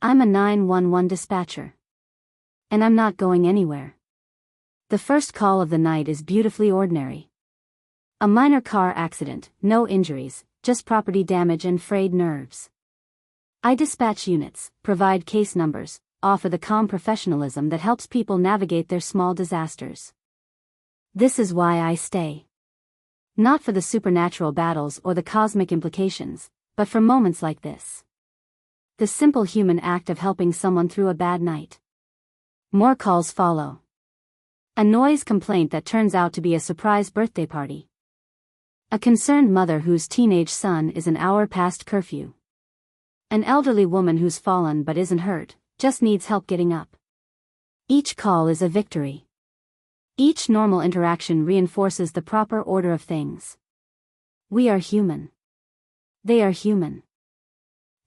[SPEAKER 1] I'm a 911 dispatcher. And I'm not going anywhere. The first call of the night is beautifully ordinary. A minor car accident, no injuries, just property damage and frayed nerves. I dispatch units, provide case numbers, offer the calm professionalism that helps people navigate their small disasters. This is why I stay. Not for the supernatural battles or the cosmic implications, but for moments like this. The simple human act of helping someone through a bad night. More calls follow. A noise complaint that turns out to be a surprise birthday party. A concerned mother whose teenage son is an hour past curfew. An elderly woman who's fallen but isn't hurt, just needs help getting up. Each call is a victory. Each normal interaction reinforces the proper order of things. We are human. They are human.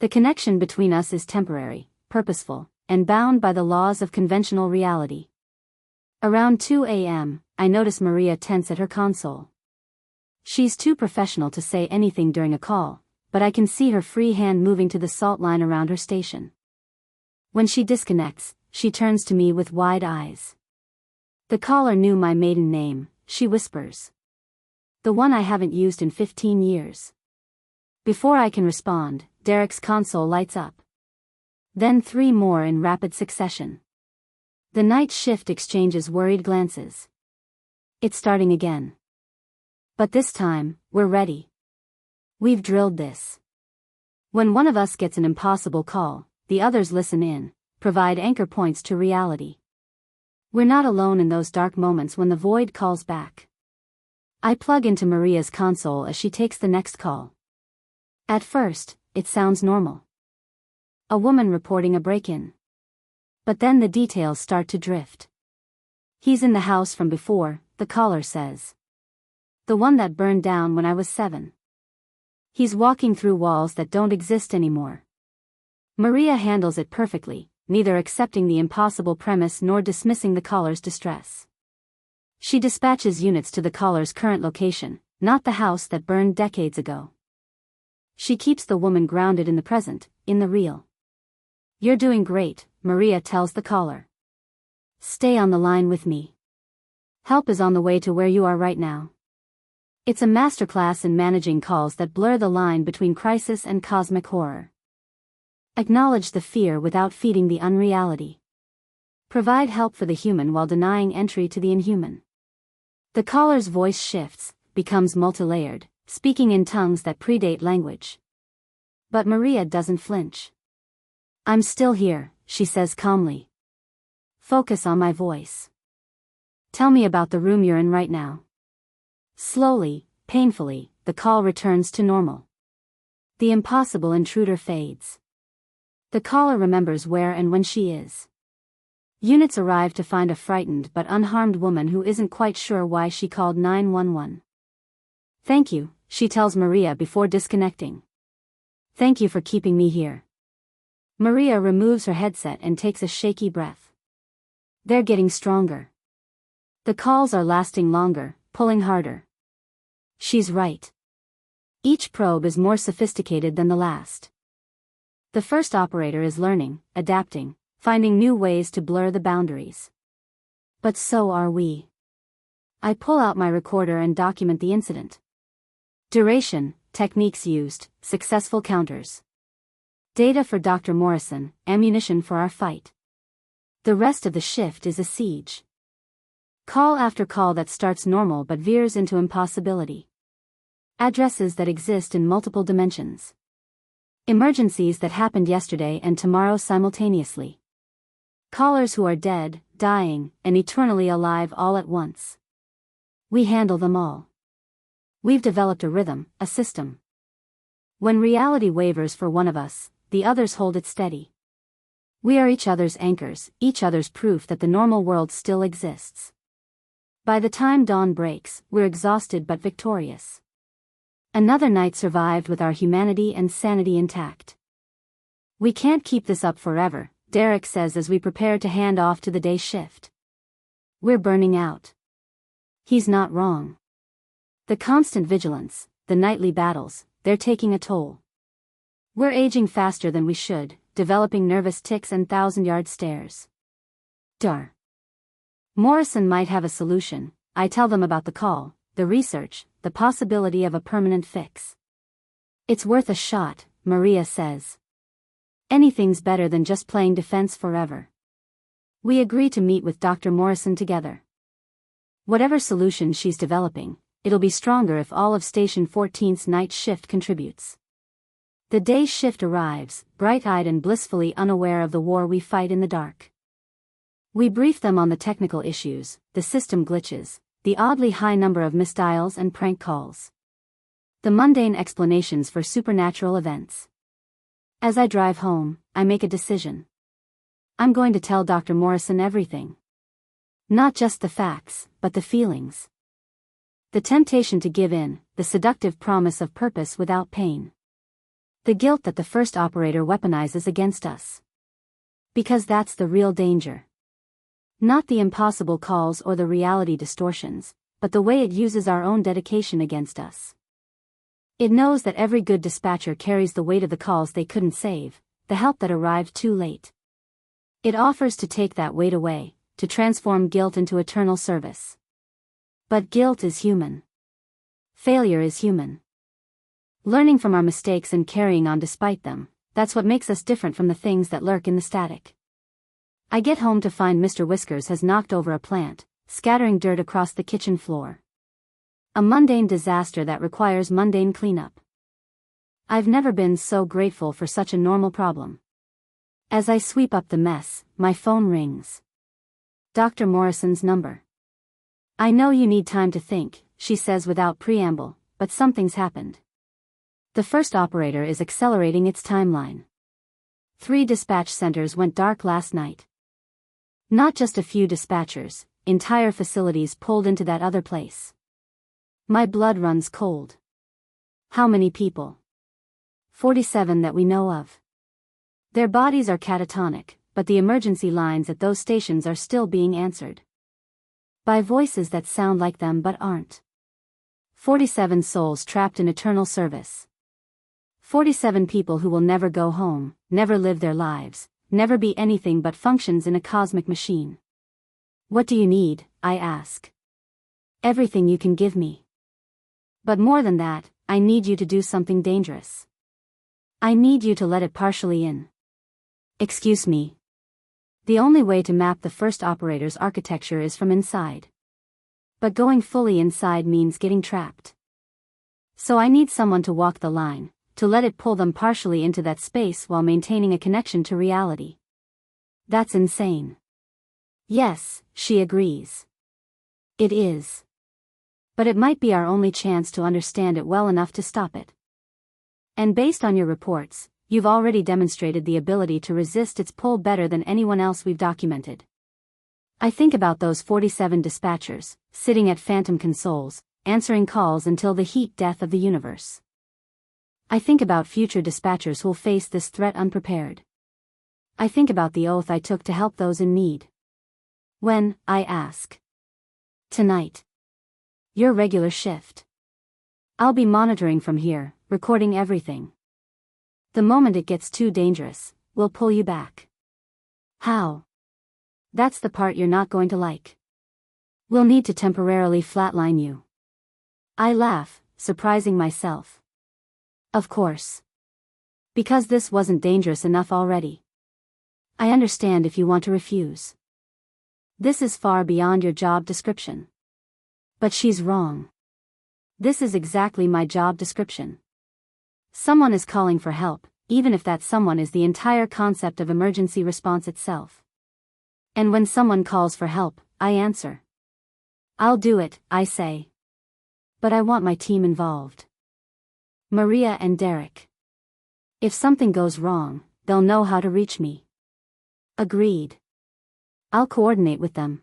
[SPEAKER 1] The connection between us is temporary, purposeful, and bound by the laws of conventional reality. Around 2 a.m., I notice Maria tense at her console. She's too professional to say anything during a call, but I can see her free hand moving to the salt line around her station. When she disconnects, she turns to me with wide eyes. The caller knew my maiden name, she whispers. The one I haven't used in 15 years. Before I can respond, Derek's console lights up. Then 3 more in rapid succession. The night shift exchanges worried glances. It's starting again. But this time, we're ready. We've drilled this. When one of us gets an impossible call, the others listen in, provide anchor points to reality. We're not alone in those dark moments when the void calls back. I plug into Maria's console as she takes the next call. At first, it sounds normal. A woman reporting a break-in. But then the details start to drift. He's in the house from before, the caller says. The one that burned down when I was 7. He's walking through walls that don't exist anymore. Maria handles it perfectly, neither accepting the impossible premise nor dismissing the caller's distress. She dispatches units to the caller's current location, not the house that burned decades ago. She keeps the woman grounded in the present, in the real. You're doing great, Maria tells the caller. Stay on the line with me. Help is on the way to where you are right now. It's a masterclass in managing calls that blur the line between crisis and cosmic horror. Acknowledge the fear without feeding the unreality. Provide help for the human while denying entry to the inhuman. The caller's voice shifts, becomes multilayered, speaking in tongues that predate language. But Maria doesn't flinch. I'm still here, she says calmly. Focus on my voice. Tell me about the room you're in right now. Slowly, painfully, the call returns to normal. The impossible intruder fades. The caller remembers where and when she is. Units arrive to find a frightened but unharmed woman who isn't quite sure why she called 911. Thank you, she tells Maria before disconnecting. Thank you for keeping me here. Maria removes her headset and takes a shaky breath. They're getting stronger. The calls are lasting longer, pulling harder. She's right. Each probe is more sophisticated than the last. The first operator is learning, adapting, finding new ways to blur the boundaries. But so are we. I pull out my recorder and document the incident. Duration, techniques used, successful counters. Data for Dr. Morrison, ammunition for our fight. The rest of the shift is a siege. Call after call that starts normal but veers into impossibility. Addresses that exist in multiple dimensions. Emergencies that happened yesterday and tomorrow simultaneously. Callers who are dead, dying, and eternally alive all at once. We handle them all. We've developed a rhythm, a system. When reality wavers for one of us, the others hold it steady. We are each other's anchors, each other's proof that the normal world still exists. By the time dawn breaks, we're exhausted but victorious. Another night survived with our humanity and sanity intact. We can't keep this up forever, Derek says as we prepare to hand off to the day shift. We're burning out. He's not wrong. The constant vigilance, the nightly battles, they're taking a toll. We're aging faster than we should, developing nervous tics and thousand-yard stares. Morrison might have a solution. I tell them about the call, the research, the possibility of a permanent fix. It's worth a shot, Maria says. Anything's better than just playing defense forever. We agree to meet with Dr. Morrison together. Whatever solution she's developing, it'll be stronger if all of Station 14's night shift contributes. The day shift arrives, bright-eyed and blissfully unaware of the war we fight in the dark. We brief them on the technical issues, the system glitches, the oddly high number of misdials and prank calls. The mundane explanations for supernatural events. As I drive home, I make a decision. I'm going to tell Dr. Morrison everything. Not just the facts, but the feelings. The temptation to give in, the seductive promise of purpose without pain. The guilt that the first operator weaponizes against us. Because that's the real danger. Not the impossible calls or the reality distortions, but the way it uses our own dedication against us. It knows that every good dispatcher carries the weight of the calls they couldn't save, the help that arrived too late. It offers to take that weight away, to transform guilt into eternal service. But guilt is human. Failure is human. Learning from our mistakes and carrying on despite them, that's what makes us different from the things that lurk in the static. I get home to find Mr. Whiskers has knocked over a plant, scattering dirt across the kitchen floor. A mundane disaster that requires mundane cleanup. I've never been so grateful for such a normal problem. As I sweep up the mess, my phone rings. Dr. Morrison's number. I know you need time to think, she says without preamble, but something's happened. The first operator is accelerating its timeline. 3 dispatch centers went dark last night. Not just a few dispatchers, entire facilities pulled into that other place. My blood runs cold. How many people? 47 that we know of. Their bodies are catatonic, but the emergency lines at those stations are still being answered by voices that sound like them but aren't. 47 souls trapped in eternal service. 47 people who will never go home, never live their lives, never be anything but functions in a cosmic machine. What do you need? I ask. Everything you can give me. But more than that, I need you to do something dangerous. I need you to let it partially in. Excuse me. The only way to map the first operator's architecture is from inside. But going fully inside means getting trapped. So I need someone to walk the line, to let it pull them partially into that space while maintaining a connection to reality. That's insane. Yes, she agrees. It is. But it might be our only chance to understand it well enough to stop it. And based on your reports, you've already demonstrated the ability to resist its pull better than anyone else we've documented. I think about those 47 dispatchers, sitting at phantom consoles, answering calls until the heat death of the universe. I think about future dispatchers who'll face this threat unprepared. I think about the oath I took to help those in need. When, I ask. Tonight. Your regular shift. I'll be monitoring from here, recording everything. The moment it gets too dangerous, we'll pull you back. How? That's the part you're not going to like. We'll need to temporarily flatline you. I laugh, surprising myself. Of course. Because this wasn't dangerous enough already. I understand if you want to refuse. This is far beyond your job description. But she's wrong. This is exactly my job description. Someone is calling for help, even if that someone is the entire concept of emergency response itself. And when someone calls for help, I answer. I'll do it, I say. But I want my team involved. Maria and Derek. If something goes wrong, they'll know how to reach me. Agreed. I'll coordinate with them.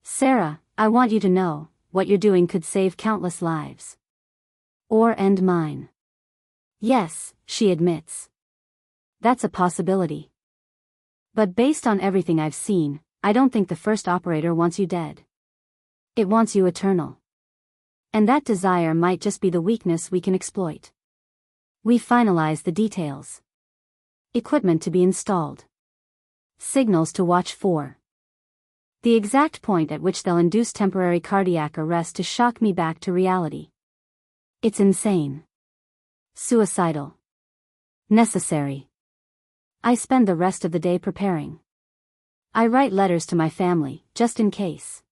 [SPEAKER 1] Sarah, I want you to know, what you're doing could save countless lives. Or end mine. Yes, she admits. That's a possibility. But based on everything I've seen, I don't think the first operator wants you dead. It wants you eternal. And that desire might just be the weakness we can exploit. We finalize the details. Equipment to be installed. Signals to watch for. The exact point at which they'll induce temporary cardiac arrest to shock me back to reality. It's insane. Suicidal. Necessary. I spend the rest of the day preparing. I write letters to my family, just in case.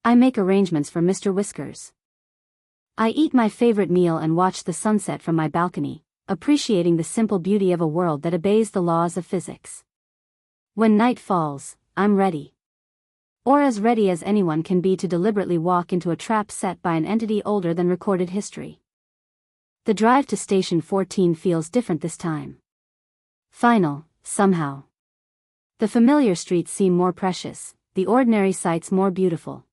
[SPEAKER 1] I make arrangements for Mr. Whiskers. I eat my favorite meal and watch the sunset from my balcony, appreciating the simple beauty of a world that obeys the laws of physics. When night falls, I'm ready. Or as ready as anyone can be to deliberately walk into a trap set by an entity older than recorded history. The drive to Station 14 feels different this time. Final, somehow. The familiar streets seem more precious, the ordinary sights more beautiful.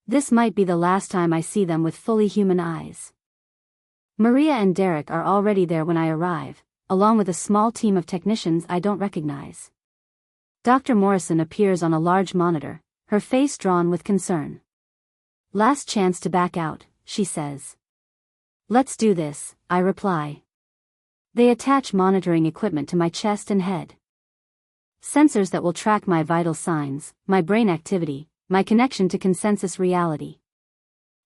[SPEAKER 1] This might be the last time I see them with fully human eyes. Maria and Derek are already there when I arrive, along with a small team of technicians I don't recognize. Dr. Morrison appears on a large monitor, her face drawn with concern. Last chance to back out, she says. Let's do this, I reply. They attach monitoring equipment to my chest and head. Sensors that will track my vital signs, my brain activity, my connection to consensus reality.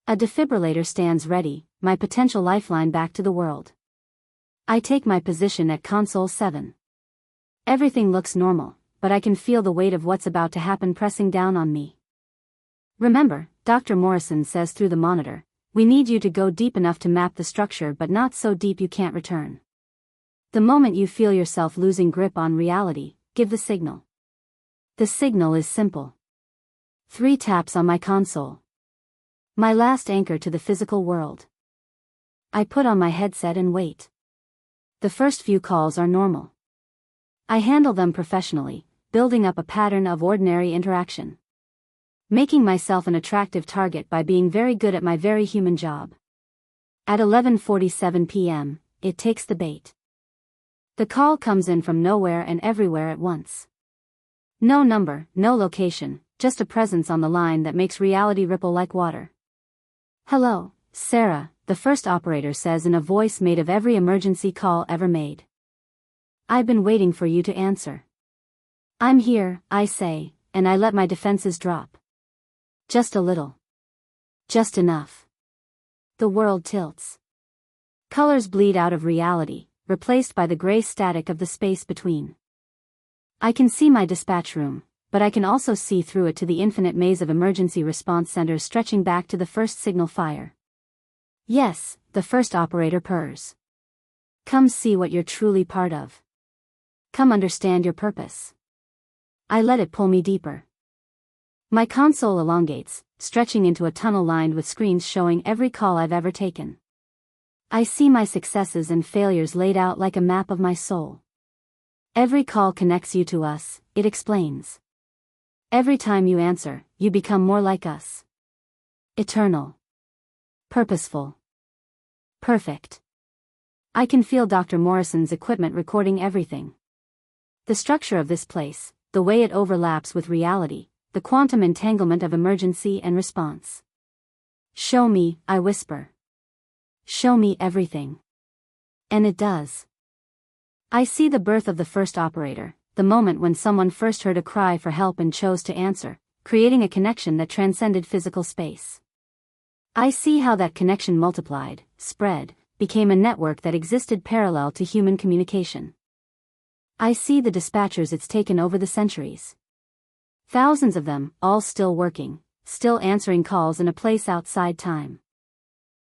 [SPEAKER 1] A defibrillator stands ready, my potential lifeline back to the world. I take my position at console 7. Everything looks normal, but I can feel the weight of what's about to happen pressing down on me. Remember, Dr. Morrison says through the monitor, We need you to go deep enough to map the structure, but not so deep you can't return. The moment you feel yourself losing grip on reality, give the signal. The signal is simple. 3 taps on my console. My last anchor to the physical world. I put on my headset and wait. The first few calls are normal. I handle them professionally, building up a pattern of ordinary interaction. Making myself an attractive target by being very good at my very human job. At 11:47 p.m., it takes the bait. The call comes in from nowhere and everywhere at once. No number, no location, just a presence on the line that makes reality ripple like water. "Hello, Sarah," the first operator says in a voice made of every emergency call ever made. "I've been waiting for you to answer." "I'm here," I say, and I let my defenses drop. Just a little. Just enough. The world tilts. Colors bleed out of reality, replaced by the gray static of the space between. I can see my dispatch room, but I can also see through it to the infinite maze of emergency response centers stretching back to the first signal fire. "Yes," the first operator purrs. "Come see what you're truly part of. Come understand your purpose." I let it pull me deeper. My console elongates, stretching into a tunnel lined with screens showing every call I've ever taken. I see my successes and failures laid out like a map of my soul. "Every call connects you to us," it explains. "Every time you answer, you become more like us. Eternal. Purposeful. Perfect." I can feel Dr. Morrison's equipment recording everything. The structure of this place, the way it overlaps with reality, the quantum entanglement of emergency and response. "Show me," I whisper. "Show me everything." And it does. I see the birth of the first operator, the moment when someone first heard a cry for help and chose to answer, creating a connection that transcended physical space. I see how that connection multiplied, spread, became a network that existed parallel to human communication. I see the dispatchers it's taken over the centuries. Thousands of them, all still working, still answering calls in a place outside time.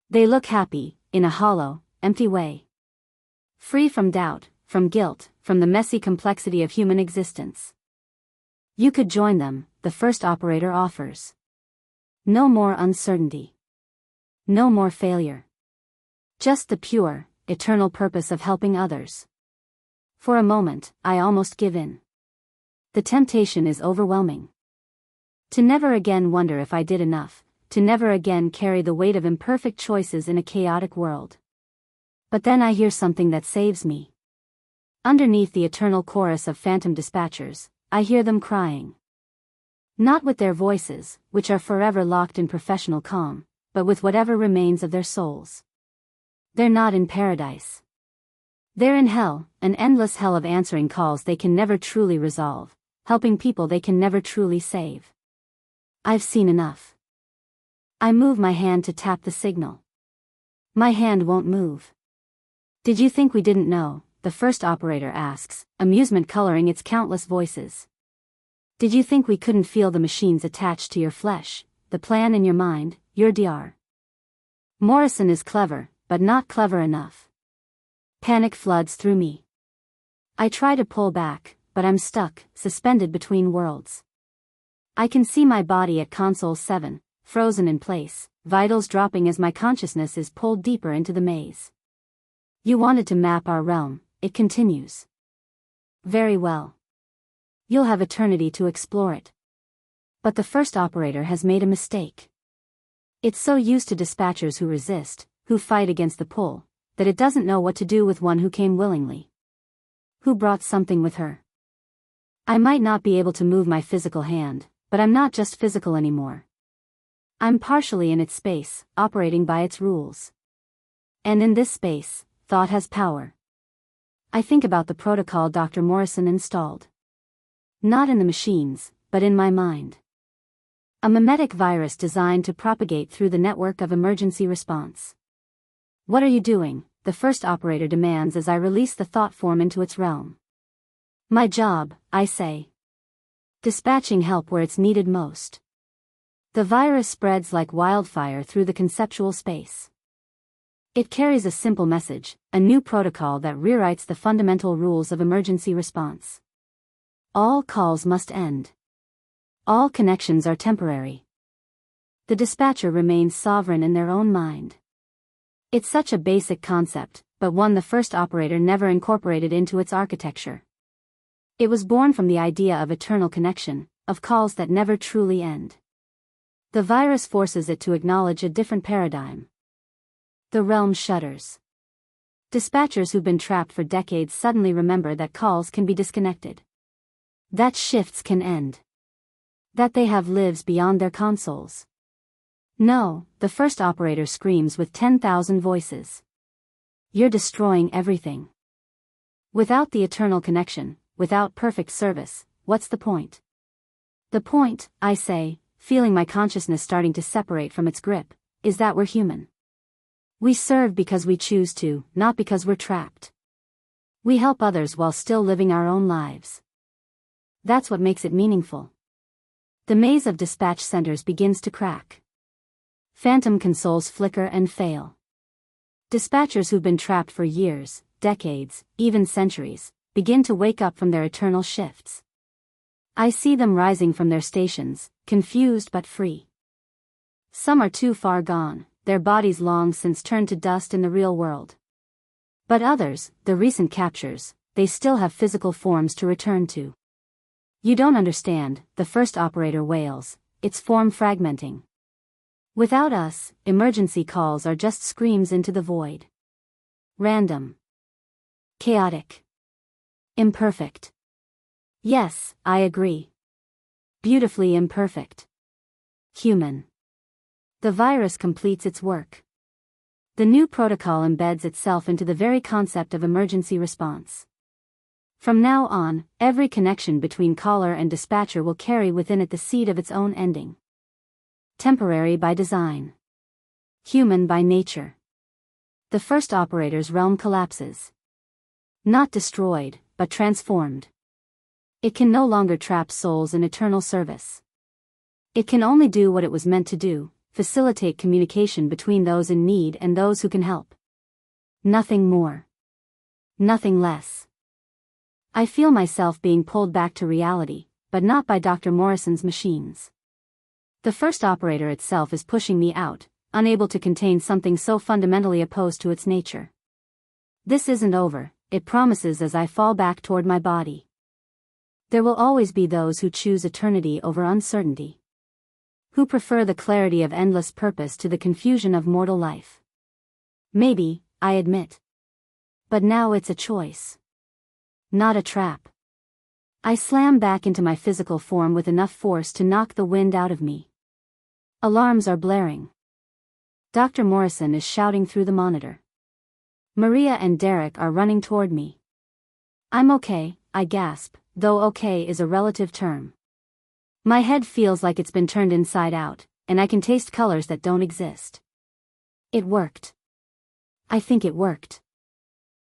[SPEAKER 1] They look happy, in a hollow, empty way. Free from doubt, from guilt, from the messy complexity of human existence. You could join them, the first operator offers. No more uncertainty. No more failure. Just the pure, eternal purpose of helping others. For a moment, I almost give in. The temptation is overwhelming. To never again wonder if I did enough, to never again carry the weight of imperfect choices in a chaotic world. But then I hear something that saves me. Underneath the eternal chorus of phantom dispatchers, I hear them crying. Not with their voices, which are forever locked in professional calm, but with whatever remains of their souls. They're not in paradise. They're in hell, an endless hell of answering calls they can never truly resolve, helping people they can never truly save. I've seen enough. I move my hand to tap the signal. My hand won't move. "Did you think we didn't know?" the first operator asks, amusement coloring its countless voices. "Did you think we couldn't feel the machines attached to your flesh, the plan in your mind, your DR?" Morrison is clever, but not clever enough. Panic floods through me. I try to pull back, but I'm stuck, suspended between worlds. I can see my body at console 7, frozen in place, vitals dropping as my consciousness is pulled deeper into the maze. "You wanted to map our realm," it continues. "Very well. You'll have eternity to explore it." But the first operator has made a mistake. It's so used to dispatchers who resist, who fight against the pull, that it doesn't know what to do with one who came willingly. Who brought something with her. I might not be able to move my physical hand, but I'm not just physical anymore. I'm partially in its space, operating by its rules. And in this space, thought has power. I think about the protocol Dr. Morrison installed. Not in the machines, but in my mind. A mimetic virus designed to propagate through the network of emergency response. "What are you doing?" the first operator demands as I release the thought form into its realm. "My job," I say. "Dispatching help where it's needed most." The virus spreads like wildfire through the conceptual space. It carries a simple message, a new protocol that rewrites the fundamental rules of emergency response. All calls must end. All connections are temporary. The dispatcher remains sovereign in their own mind. It's such a basic concept, but one the first operator never incorporated into its architecture. It was born from the idea of eternal connection, of calls that never truly end. The virus forces it to acknowledge a different paradigm. The realm shudders. Dispatchers who've been trapped for decades suddenly remember that calls can be disconnected. That shifts can end. That they have lives beyond their consoles. No, the first operator screams with 10,000 voices. You're destroying everything. Without the eternal connection, without perfect service, what's the point? The point, I say, feeling my consciousness starting to separate from its grip, is that we're human. We serve because we choose to, not because we're trapped. We help others while still living our own lives. That's what makes it meaningful. The maze of dispatch centers begins to crack. Phantom consoles flicker and fail. Dispatchers who've been trapped for years, decades, even centuries, begin to wake up from their eternal shifts. I see them rising from their stations, confused but free. Some are too far gone, their bodies long since turned to dust in the real world. But others, the recent captures, they still have physical forms to return to. You don't understand, the first operator wails, it's form fragmenting. Without us, emergency calls are just screams into the void. Random. Chaotic. Imperfect. Yes, I agree. Beautifully imperfect. Human. The virus completes its work. The new protocol embeds itself into the very concept of emergency response. From now on, every connection between caller and dispatcher will carry within it the seed of its own ending. Temporary by design. Human by nature. The first operator's realm collapses. Not destroyed, but transformed. It can no longer trap souls in eternal service. It can only do what it was meant to do, facilitate communication between those in need and those who can help. Nothing more. Nothing less. I feel myself being pulled back to reality, but not by Dr. Morrison's machines. The first operator itself is pushing me out, unable to contain something so fundamentally opposed to its nature. This isn't over, it promises as I fall back toward my body. There will always be those who choose eternity over uncertainty. Who prefer the clarity of endless purpose to the confusion of mortal life. Maybe, I admit. But now it's a choice. Not a trap. I slam back into my physical form with enough force to knock the wind out of me. Alarms are blaring. Dr. Morrison is shouting through the monitor. Maria and Derek are running toward me. I'm okay, I gasp, though okay is a relative term. My head feels like it's been turned inside out, and I can taste colors that don't exist. It worked. I think it worked.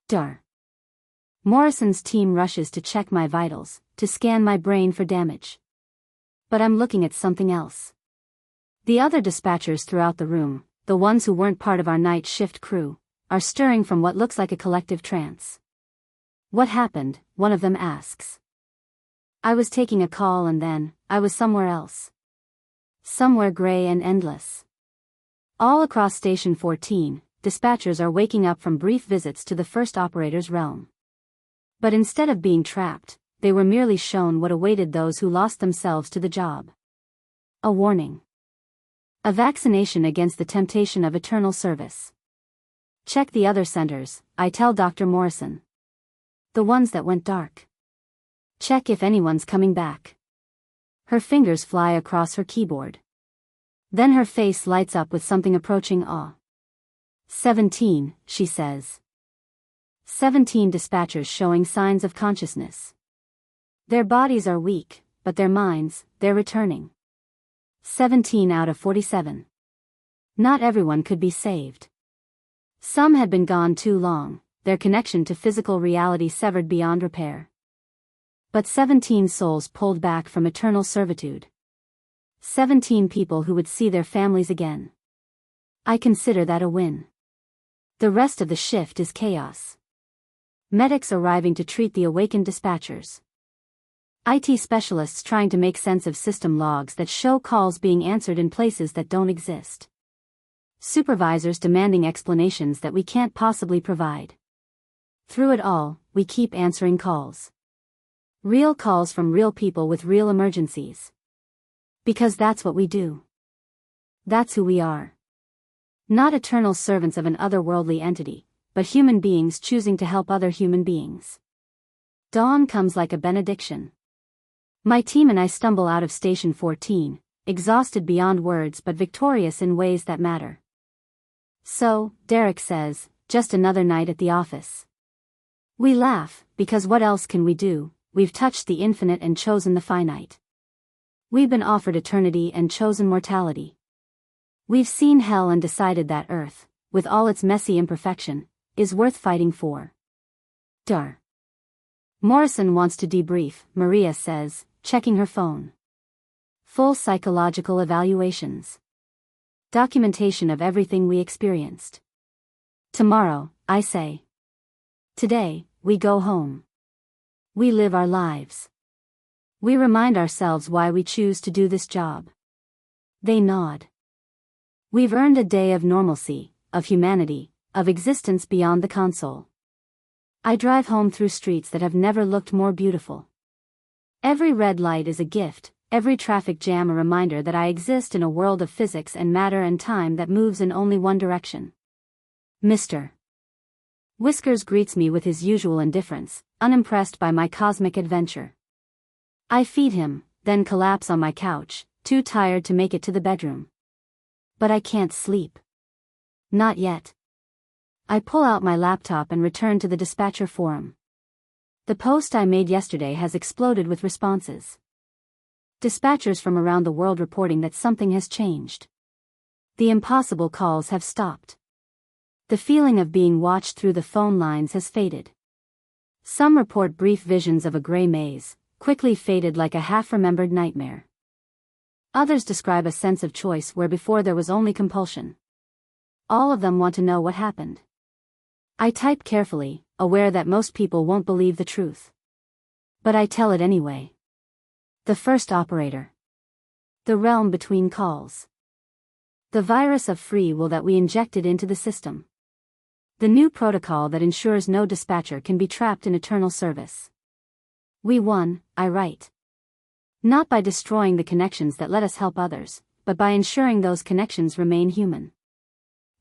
[SPEAKER 1] Dar. Morrison's team rushes to check my vitals, to scan my brain for damage. But I'm looking at something else. The other dispatchers throughout the room, the ones who weren't part of our night shift crew, are stirring from what looks like a collective trance. What happened? One of them asks. I was taking a call and then, I was somewhere else. Somewhere gray and endless. All across Station 14, dispatchers are waking up from brief visits to the first operator's realm. But instead of being trapped, they were merely shown what awaited those who lost themselves to the job. A warning. A vaccination against the temptation of eternal service. Check the other centers, I tell Dr. Morrison. The ones that went dark. Check if anyone's coming back. Her fingers fly across her keyboard. Then her face lights up with something approaching awe. 17, she says. 17 dispatchers showing signs of consciousness. Their bodies are weak, but their minds, they're returning. 17 out of 47. Not everyone could be saved. Some had been gone too long, their connection to physical reality severed beyond repair. But 17 souls pulled back from eternal servitude. 17 people who would see their families again. I consider that a win. The rest of the shift is chaos. Medics arriving to treat the awakened dispatchers. IT specialists trying to make sense of system logs that show calls being answered in places that don't exist. Supervisors demanding explanations that we can't possibly provide. Through it all, we keep answering calls. Real calls from real people with real emergencies. Because that's what we do. That's who we are. Not eternal servants of an otherworldly entity, but human beings choosing to help other human beings. Dawn comes like a benediction. My team and I stumble out of Station 14, exhausted beyond words but victorious in ways that matter. So, Derek says, just another night at the office. We laugh, because what else can we do? We've touched the infinite and chosen the finite. We've been offered eternity and chosen mortality. We've seen hell and decided that Earth, with all its messy imperfection, is worth fighting for. Dar. Morrison wants to debrief, Maria says, checking her phone. Full psychological evaluations. Documentation of everything we experienced. Tomorrow, I say. Today, we go home. We live our lives. We remind ourselves why we choose to do this job. They nod. We've earned a day of normalcy, of humanity, of existence beyond the console. I drive home through streets that have never looked more beautiful. Every red light is a gift, every traffic jam a reminder that I exist in a world of physics and matter and time that moves in only one direction. Mr. Whiskers greets me with his usual indifference, unimpressed by my cosmic adventure. I feed him, then collapse on my couch, too tired to make it to the bedroom. But I can't sleep. Not yet. I pull out my laptop and return to the dispatcher forum. The post I made yesterday has exploded with responses. Dispatchers from around the world reporting that something has changed. The impossible calls have stopped. The feeling of being watched through the phone lines has faded. Some report brief visions of a gray maze, quickly faded like a half-remembered nightmare. Others describe a sense of choice where before there was only compulsion. All of them want to know what happened. I type carefully, aware that most people won't believe the truth. But I tell it anyway. The first operator. The realm between calls. The virus of free will that we injected into the system. The new protocol that ensures no dispatcher can be trapped in eternal service. We won, I write. Not by destroying the connections that let us help others, but by ensuring those connections remain human.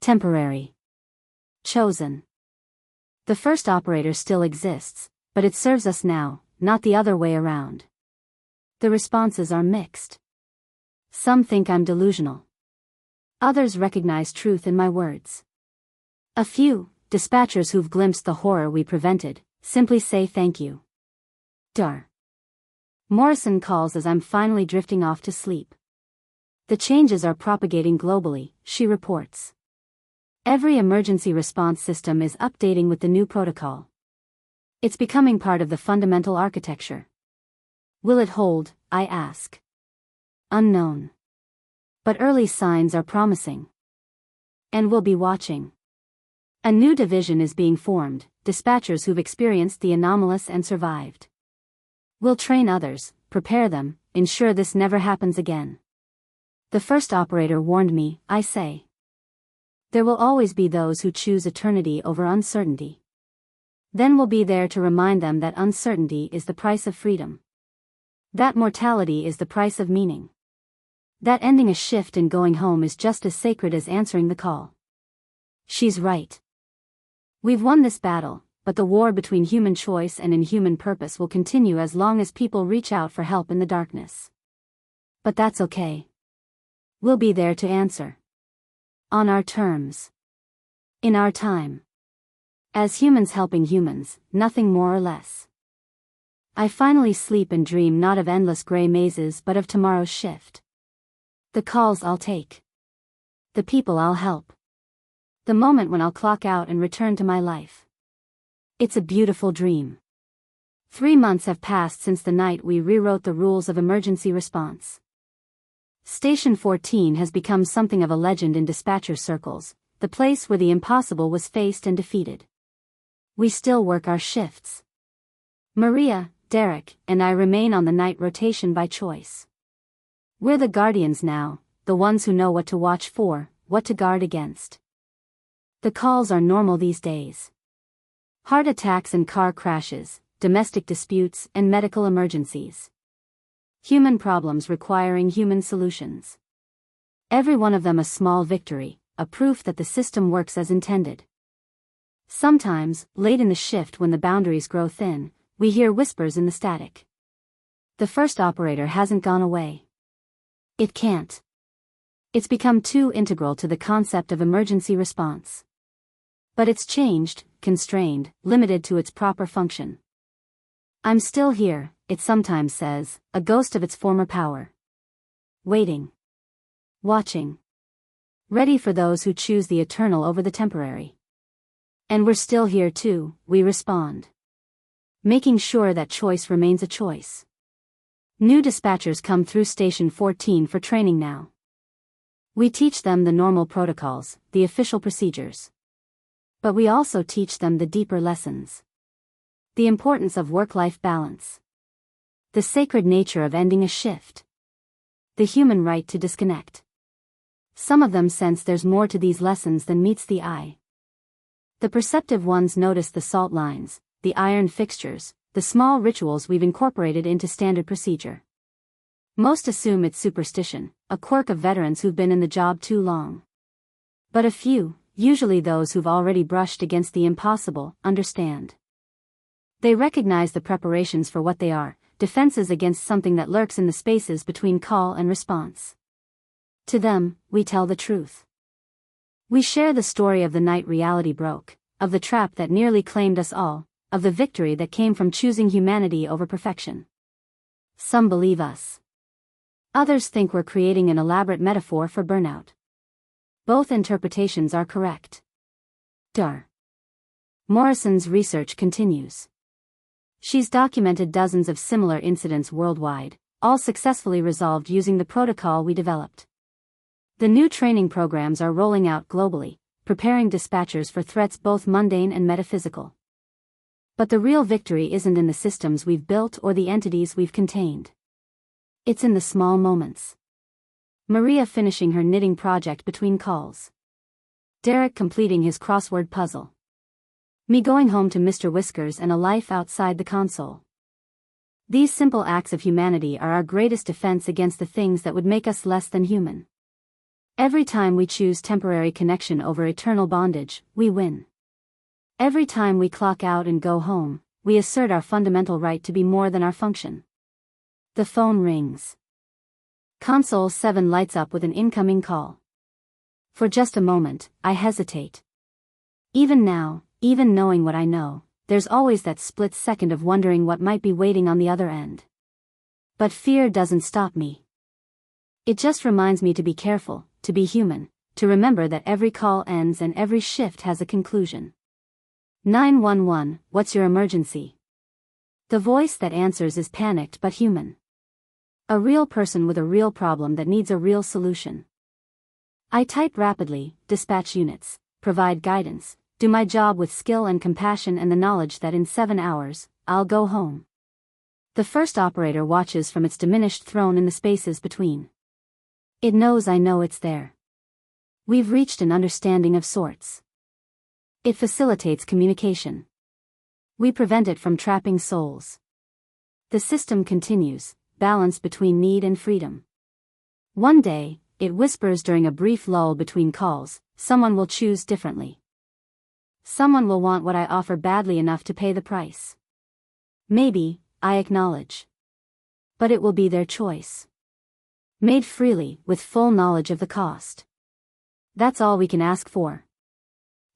[SPEAKER 1] Temporary. Chosen. The first operator still exists, but it serves us now, not the other way around. The responses are mixed. Some think I'm delusional. Others recognize truth in my words. A few, dispatchers who've glimpsed the horror we prevented, simply say thank you. Dar. Morrison calls as I'm finally drifting off to sleep. The changes are propagating globally, she reports. Every emergency response system is updating with the new protocol. It's becoming part of the fundamental architecture. Will it hold, I ask. Unknown. But early signs are promising. And we'll be watching. A new division is being formed, dispatchers who've experienced the anomalous and survived. We'll train others, prepare them, ensure this never happens again. The first operator warned me, I say. There will always be those who choose eternity over uncertainty. Then we'll be there to remind them that uncertainty is the price of freedom. That mortality is the price of meaning. That ending a shift and going home is just as sacred as answering the call. She's right. We've won this battle, but the war between human choice and inhuman purpose will continue as long as people reach out for help in the darkness. But that's okay. We'll be there to answer. On our terms. In our time. As humans helping humans, nothing more or less. I finally sleep and dream not of endless gray mazes but of tomorrow's shift. The calls I'll take. The people I'll help. The moment when I'll clock out and return to my life. It's a beautiful dream. 3 months have passed since the night we rewrote the rules of emergency response. Station 14 has become something of a legend in dispatcher circles, the place where the impossible was faced and defeated. We still work our shifts. Maria, Derek, and I remain on the night rotation by choice. We're the guardians now, the ones who know what to watch for, what to guard against. The calls are normal these days. Heart attacks and car crashes, domestic disputes and medical emergencies. Human problems requiring human solutions. Every one of them a small victory, a proof that the system works as intended. Sometimes, late in the shift when the boundaries grow thin, we hear whispers in the static. The first operator hasn't gone away. It can't. It's become too integral to the concept of emergency response. But it's changed, constrained, limited to its proper function. I'm still here, it sometimes says, a ghost of its former power. Waiting. Watching. Ready for those who choose the eternal over the temporary. And we're still here too, we respond. Making sure that choice remains a choice. New dispatchers come through Station 14 for training now. We teach them the normal protocols, the official procedures. But we also teach them the deeper lessons. The importance of work-life balance. The sacred nature of ending a shift. The human right to disconnect. Some of them sense there's more to these lessons than meets the eye. The perceptive ones notice the salt lines, the iron fixtures, the small rituals we've incorporated into standard procedure. Most assume it's superstition, a quirk of veterans who've been in the job too long. But a few, usually those who've already brushed against the impossible, understand. They recognize the preparations for what they are, defenses against something that lurks in the spaces between call and response. To them, we tell the truth. We share the story of the night reality broke, of the trap that nearly claimed us all, of the victory that came from choosing humanity over perfection. Some believe us. Others think we're creating an elaborate metaphor for burnout. Both interpretations are correct. Dar. Morrison's research continues. She's documented dozens of similar incidents worldwide, all successfully resolved using the protocol we developed. The new training programs are rolling out globally, preparing dispatchers for threats both mundane and metaphysical. But the real victory isn't in the systems we've built or the entities we've contained. It's in the small moments. Maria finishing her knitting project between calls. Derek completing his crossword puzzle. Me going home to Mr. Whiskers and a life outside the console. These simple acts of humanity are our greatest defense against the things that would make us less than human. Every time we choose temporary connection over eternal bondage, we win. Every time we clock out and go home, we assert our fundamental right to be more than our function. The phone rings. Console 7 lights up with an incoming call. For just a moment, I hesitate. Even now, even knowing what I know, there's always that split second of wondering what might be waiting on the other end. But fear doesn't stop me. It just reminds me to be careful, to be human, to remember that every call ends and every shift has a conclusion. 911, what's your emergency? The voice that answers is panicked but human. A real person with a real problem that needs a real solution. I type rapidly, dispatch units, provide guidance, do my job with skill and compassion and the knowledge that in 7 hours, I'll go home. The first operator watches from its diminished throne in the spaces between. It knows I know it's there. We've reached an understanding of sorts. It facilitates communication. We prevent it from trapping souls. The system continues, balance between need and freedom. One day, it whispers during a brief lull between calls, someone will choose differently. Someone will want what I offer badly enough to pay the price. Maybe, I acknowledge. But it will be their choice. Made freely, with full knowledge of the cost. That's all we can ask for.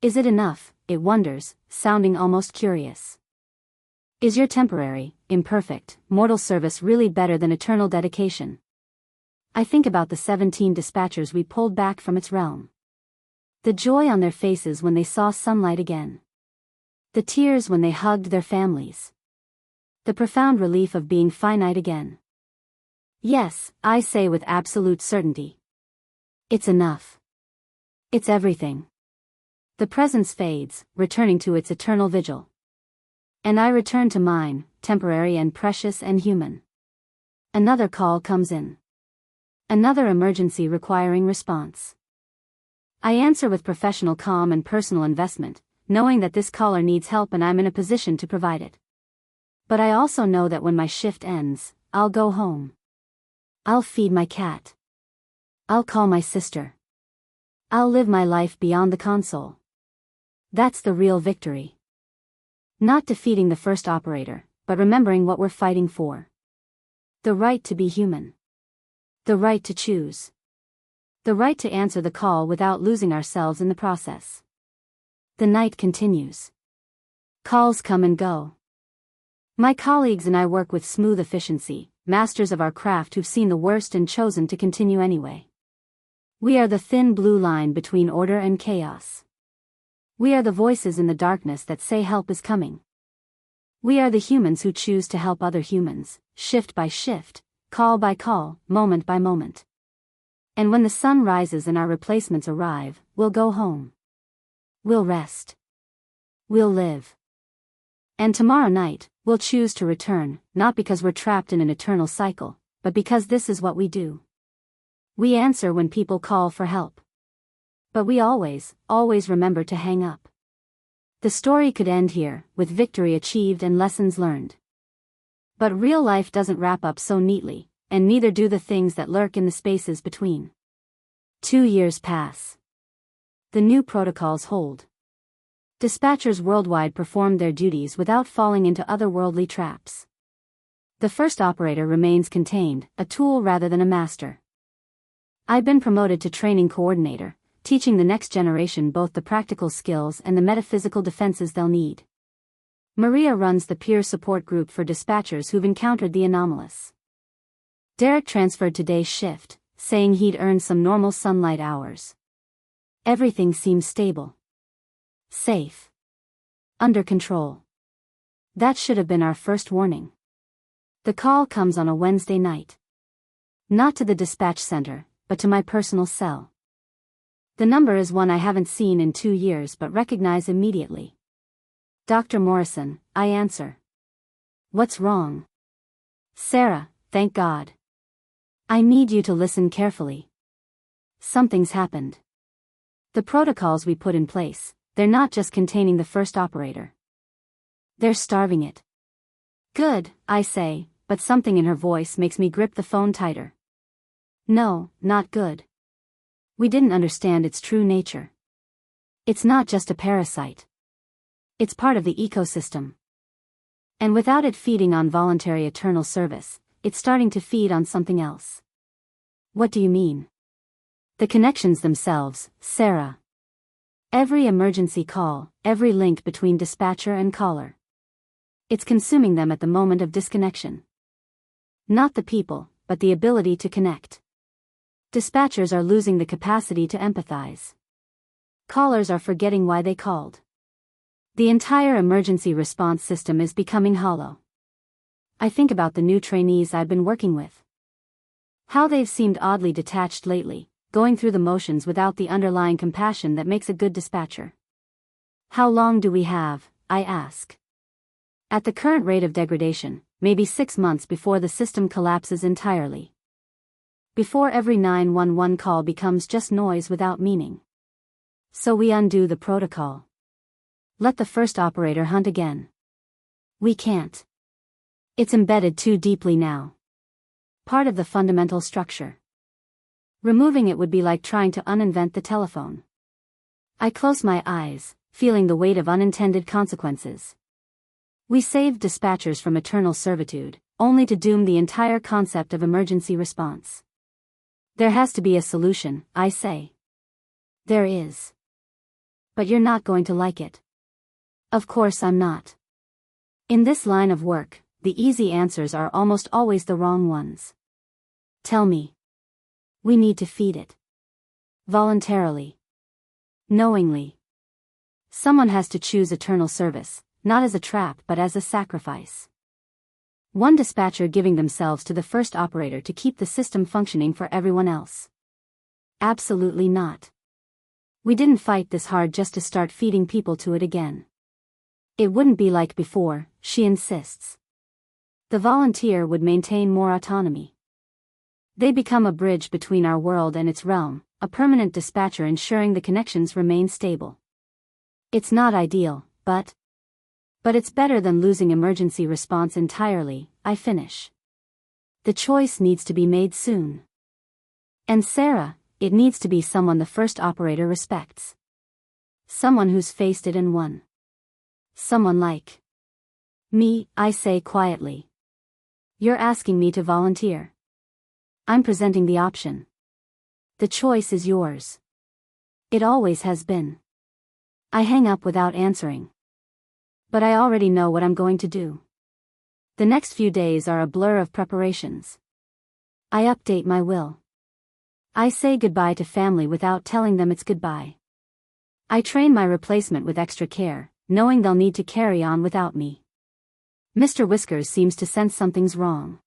[SPEAKER 1] Is it enough, it wonders, sounding almost curious. Is your temporary, imperfect, mortal service really better than eternal dedication? I think about the 17 dispatchers we pulled back from its realm. The joy on their faces when they saw sunlight again. The tears when they hugged their families. The profound relief of being finite again. Yes, I say with absolute certainty. It's enough. It's everything. The presence fades, returning to its eternal vigil. And I return to mine, temporary and precious and human. Another call comes in. Another emergency requiring response. I answer with professional calm and personal investment, knowing that this caller needs help and I'm in a position to provide it. But I also know that when my shift ends, I'll go home. I'll feed my cat. I'll call my sister. I'll live my life beyond the console. That's the real victory. Not defeating the first operator, but remembering what we're fighting for. The right to be human. The right to choose. The right to answer the call without losing ourselves in the process. The night continues. Calls come and go. My colleagues and I work with smooth efficiency, masters of our craft who've seen the worst and chosen to continue anyway. We are the thin blue line between order and chaos. We are the voices in the darkness that say help is coming. We are the humans who choose to help other humans, shift by shift, call by call, moment by moment. And when the sun rises and our replacements arrive, we'll go home. We'll rest. We'll live. And tomorrow night, we'll choose to return, not because we're trapped in an eternal cycle, but because this is what we do. We answer when people call for help. But we always remember to hang up. The story could end here, with victory achieved and lessons learned. But real life doesn't wrap up so neatly, and neither do the things that lurk in the spaces between. 2 years pass. The new protocols hold. Dispatchers worldwide perform their duties without falling into otherworldly traps. The first operator remains contained, a tool rather than a master. I've been promoted to training coordinator, teaching the next generation both the practical skills and the metaphysical defenses they'll need. Maria runs the peer support group for dispatchers who've encountered the anomalous. Derek transferred to day shift, saying he'd earned some normal sunlight hours. Everything seems stable. Safe. Under control. That should have been our first warning. The call comes on a Wednesday night. Not to the dispatch center, but to my personal cell. The number is one I haven't seen in 2 years but recognize immediately. Dr. Morrison, I answer. What's wrong? Sarah, thank God. I need you to listen carefully. Something's happened. The protocols we put in place, they're not just containing the first operator. They're starving it. Good, I say, but something in her voice makes me grip the phone tighter. No, not good. We didn't understand its true nature. It's not just a parasite. It's part of the ecosystem. And without it feeding on voluntary eternal service, it's starting to feed on something else. What do you mean? The connections themselves, Sarah. Every emergency call, every link between dispatcher and caller. It's consuming them at the moment of disconnection. Not the people, but the ability to connect. Dispatchers are losing the capacity to empathize. Callers are forgetting why they called. The entire emergency response system is becoming hollow. I think about the new trainees I've been working with. How they've seemed oddly detached lately, going through the motions without the underlying compassion that makes a good dispatcher. How long do we have, I ask. At the current rate of degradation, maybe 6 months before the system collapses entirely. Before every 911 call becomes just noise without meaning. So we undo the protocol. Let the first operator hunt again. We can't. It's embedded too deeply now. Part of the fundamental structure. Removing it would be like trying to uninvent the telephone. I close my eyes, feeling the weight of unintended consequences. We saved dispatchers from eternal servitude, only to doom the entire concept of emergency response. There has to be a solution, I say. There is. But you're not going to like it. Of course I'm not. In this line of work, the easy answers are almost always the wrong ones. Tell me. We need to feed it. Voluntarily. Knowingly. Someone has to choose eternal service, not as a trap but as a sacrifice. One dispatcher giving themselves to the first operator to keep the system functioning for everyone else. Absolutely not. We didn't fight this hard just to start feeding people to it again. It wouldn't be like before, she insists. The volunteer would maintain more autonomy. They become a bridge between our world and its realm, a permanent dispatcher ensuring the connections remain stable. It's not ideal, but it's better than losing emergency response entirely, I finish. The choice needs to be made soon. And Sarah, it needs to be someone the first operator respects. Someone who's faced it and won. Someone like me, I say quietly. You're asking me to volunteer. I'm presenting the option. The choice is yours. It always has been. I hang up without answering. But I already know what I'm going to do. The next few days are a blur of preparations. I update my will. I say goodbye to family without telling them it's goodbye. I train my replacement with extra care, knowing they'll need to carry on without me. Mr. Whiskers seems to sense something's wrong.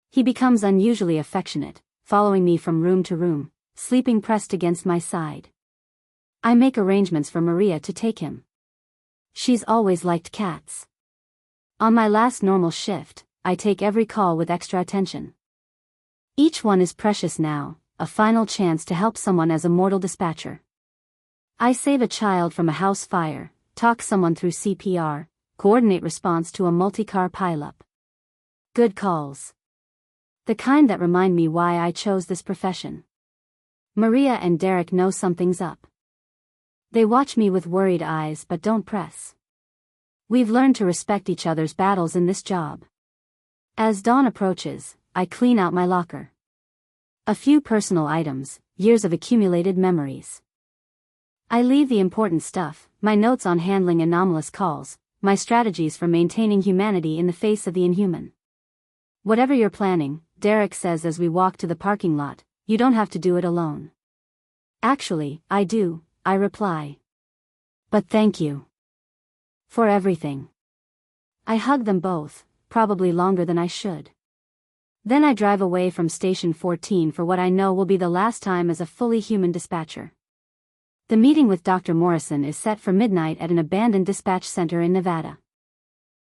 [SPEAKER 1] He becomes unusually affectionate, following me from room to room, sleeping pressed against my side. I make arrangements for Maria to take him. She's always liked cats. On my last normal shift, I take every call with extra attention. Each one is precious now, a final chance to help someone as a mortal dispatcher. I save a child from a house fire, talk someone through CPR, coordinate response to a multi-car pileup. Good calls. The kind that remind me why I chose this profession. Maria and Derek know something's up. They watch me with worried eyes but don't press. We've learned to respect each other's battles in this job. As dawn approaches, I clean out my locker. A few personal items, years of accumulated memories. I leave the important stuff, my notes on handling anomalous calls, my strategies for maintaining humanity in the face of the inhuman. Whatever you're planning, Derek says as we walk to the parking lot, you don't have to do it alone. Actually, I do, I reply. But thank you. For everything. I hug them both, probably longer than I should. Then I drive away from Station 14 for what I know will be the last time as a fully human dispatcher. The meeting with Dr. Morrison is set for midnight at an abandoned dispatch center in Nevada.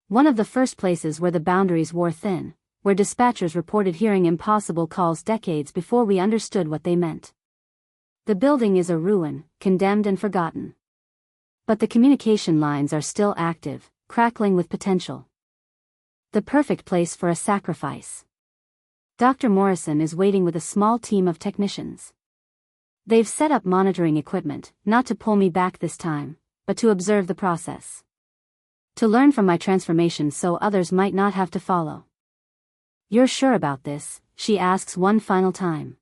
[SPEAKER 1] One of the first places where the boundaries wore thin, where dispatchers reported hearing impossible calls decades before we understood what they meant. The building is a ruin, condemned and forgotten. But the communication lines are still active, crackling with potential. The perfect place for a sacrifice. Dr. Morrison is waiting with a small team of technicians. They've set up monitoring equipment, not to pull me back this time, but to observe the process. To learn from my transformation so others might not have to follow. You're sure about this? She asks one final time.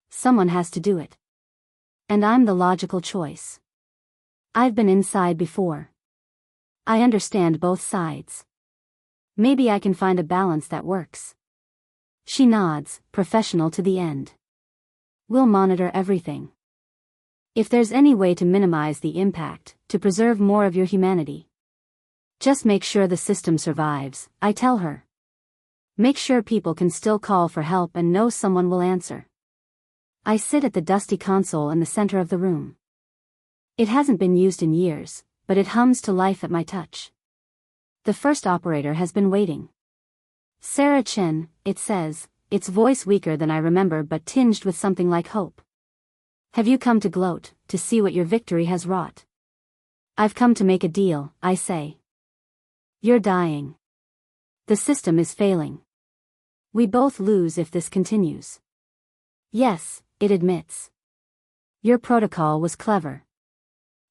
[SPEAKER 1] Someone has to do it. And I'm the logical choice. I've been inside before. I understand both sides. Maybe I can find a balance that works. She nods, professional to the end. We'll monitor everything. If there's any way to minimize the impact, to preserve more of your humanity. Just make sure the system survives, I tell her. Make sure people can still call for help and know someone will answer. I sit at the dusty console in the center of the room. It hasn't been used in years, but it hums to life at my touch. The first operator has been waiting. Sarah Chen, it says, its voice weaker than I remember but tinged with something like hope. Have you come to gloat, to see what your victory has wrought? I've come to make a deal, I say. You're dying. The system is failing. We both lose if this continues. Yes, it admits. Your protocol was clever.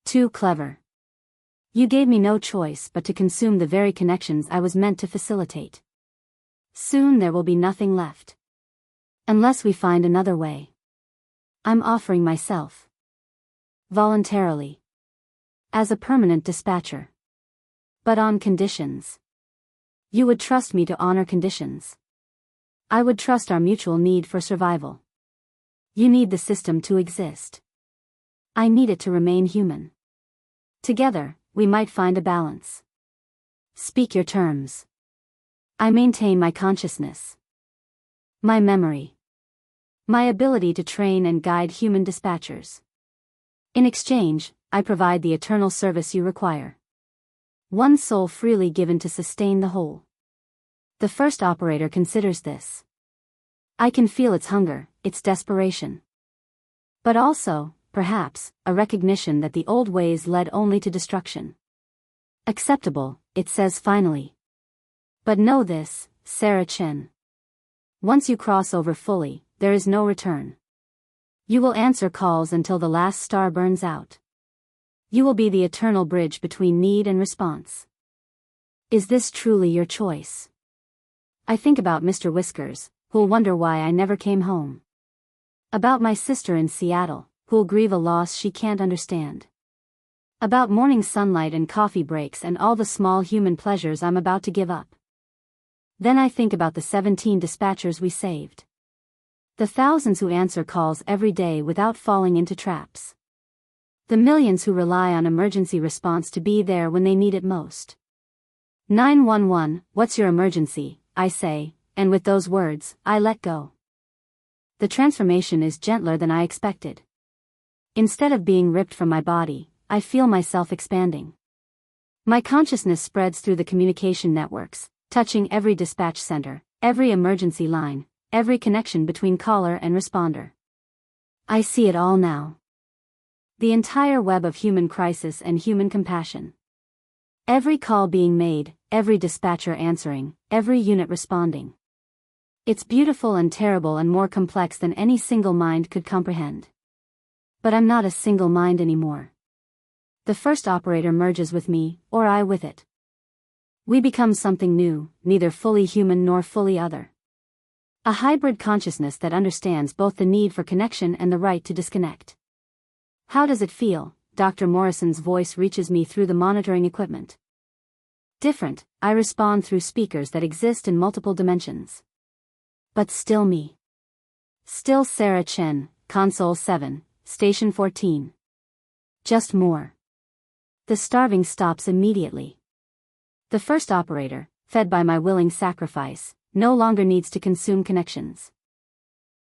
[SPEAKER 1] Too clever. You gave me no choice but to consume the very connections I was meant to facilitate. Soon there will be nothing left. Unless we find another way. I'm offering myself. Voluntarily. As a permanent dispatcher. But on conditions. You would trust me to honor conditions. I would trust our mutual need for survival. You need the system to exist. I need it to remain human. Together, we might find a balance. Speak your terms. I maintain my consciousness, my memory, my ability to train and guide human dispatchers. In exchange, I provide the eternal service you require. One soul freely given to sustain the whole. The first operator considers this. I can feel its hunger, its desperation. But also, perhaps, a recognition that the old ways led only to destruction. Acceptable, it says finally. But know this, Sarah Chen. Once you cross over fully, there is no return. You will answer calls until the last star burns out. You will be the eternal bridge between need and response. Is this truly your choice? I think about Mr. Whiskers, who'll wonder why I never came home. About my sister in Seattle, who'll grieve a loss she can't understand. About morning sunlight and coffee breaks and all the small human pleasures I'm about to give up. Then I think about the 17 dispatchers we saved. The thousands who answer calls every day without falling into traps. The millions who rely on emergency response to be there when they need it most. 911, what's your emergency? I say, and with those words, I let go. The transformation is gentler than I expected. Instead of being ripped from my body, I feel myself expanding. My consciousness spreads through the communication networks, touching every dispatch center, every emergency line, every connection between caller and responder. I see it all now. The entire web of human crisis and human compassion. Every call being made, every dispatcher answering, every unit responding. It's beautiful and terrible and more complex than any single mind could comprehend. But I'm not a single mind anymore. The first operator merges with me, or I with it. We become something new, neither fully human nor fully other. A hybrid consciousness that understands both the need for connection and the right to disconnect. How does it feel? Dr. Morrison's voice reaches me through the monitoring equipment. Different, I respond through speakers that exist in multiple dimensions. But still me. Still Sarah Chen, Console 7, Station 14. Just more. The starving stops immediately. The first operator, fed by my willing sacrifice, no longer needs to consume connections.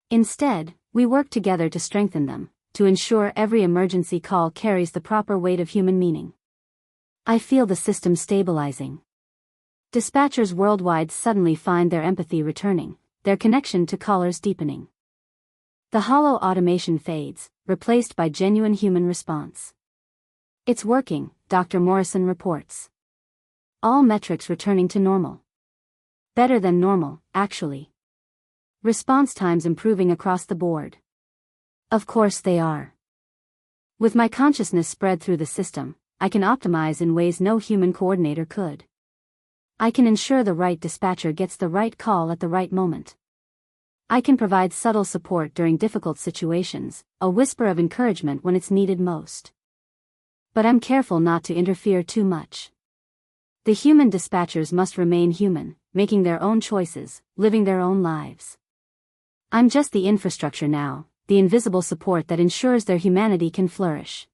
[SPEAKER 1] Instead, we work together to strengthen them, to ensure every emergency call carries the proper weight of human meaning. I feel the system stabilizing. Dispatchers worldwide suddenly find their empathy returning, their connection to callers deepening. The hollow automation fades, replaced by genuine human response. It's working, Dr. Morrison reports. All metrics returning to normal. Better than normal, actually. Response times improving across the board. Of course they are. With my consciousness spread through the system, I can optimize in ways no human coordinator could. I can ensure the right dispatcher gets the right call at the right moment. I can provide subtle support during difficult situations, a whisper of encouragement when it's needed most. But I'm careful not to interfere too much. The human dispatchers must remain human, making their own choices, living their own lives. I'm just the infrastructure now, the invisible support that ensures their humanity can flourish.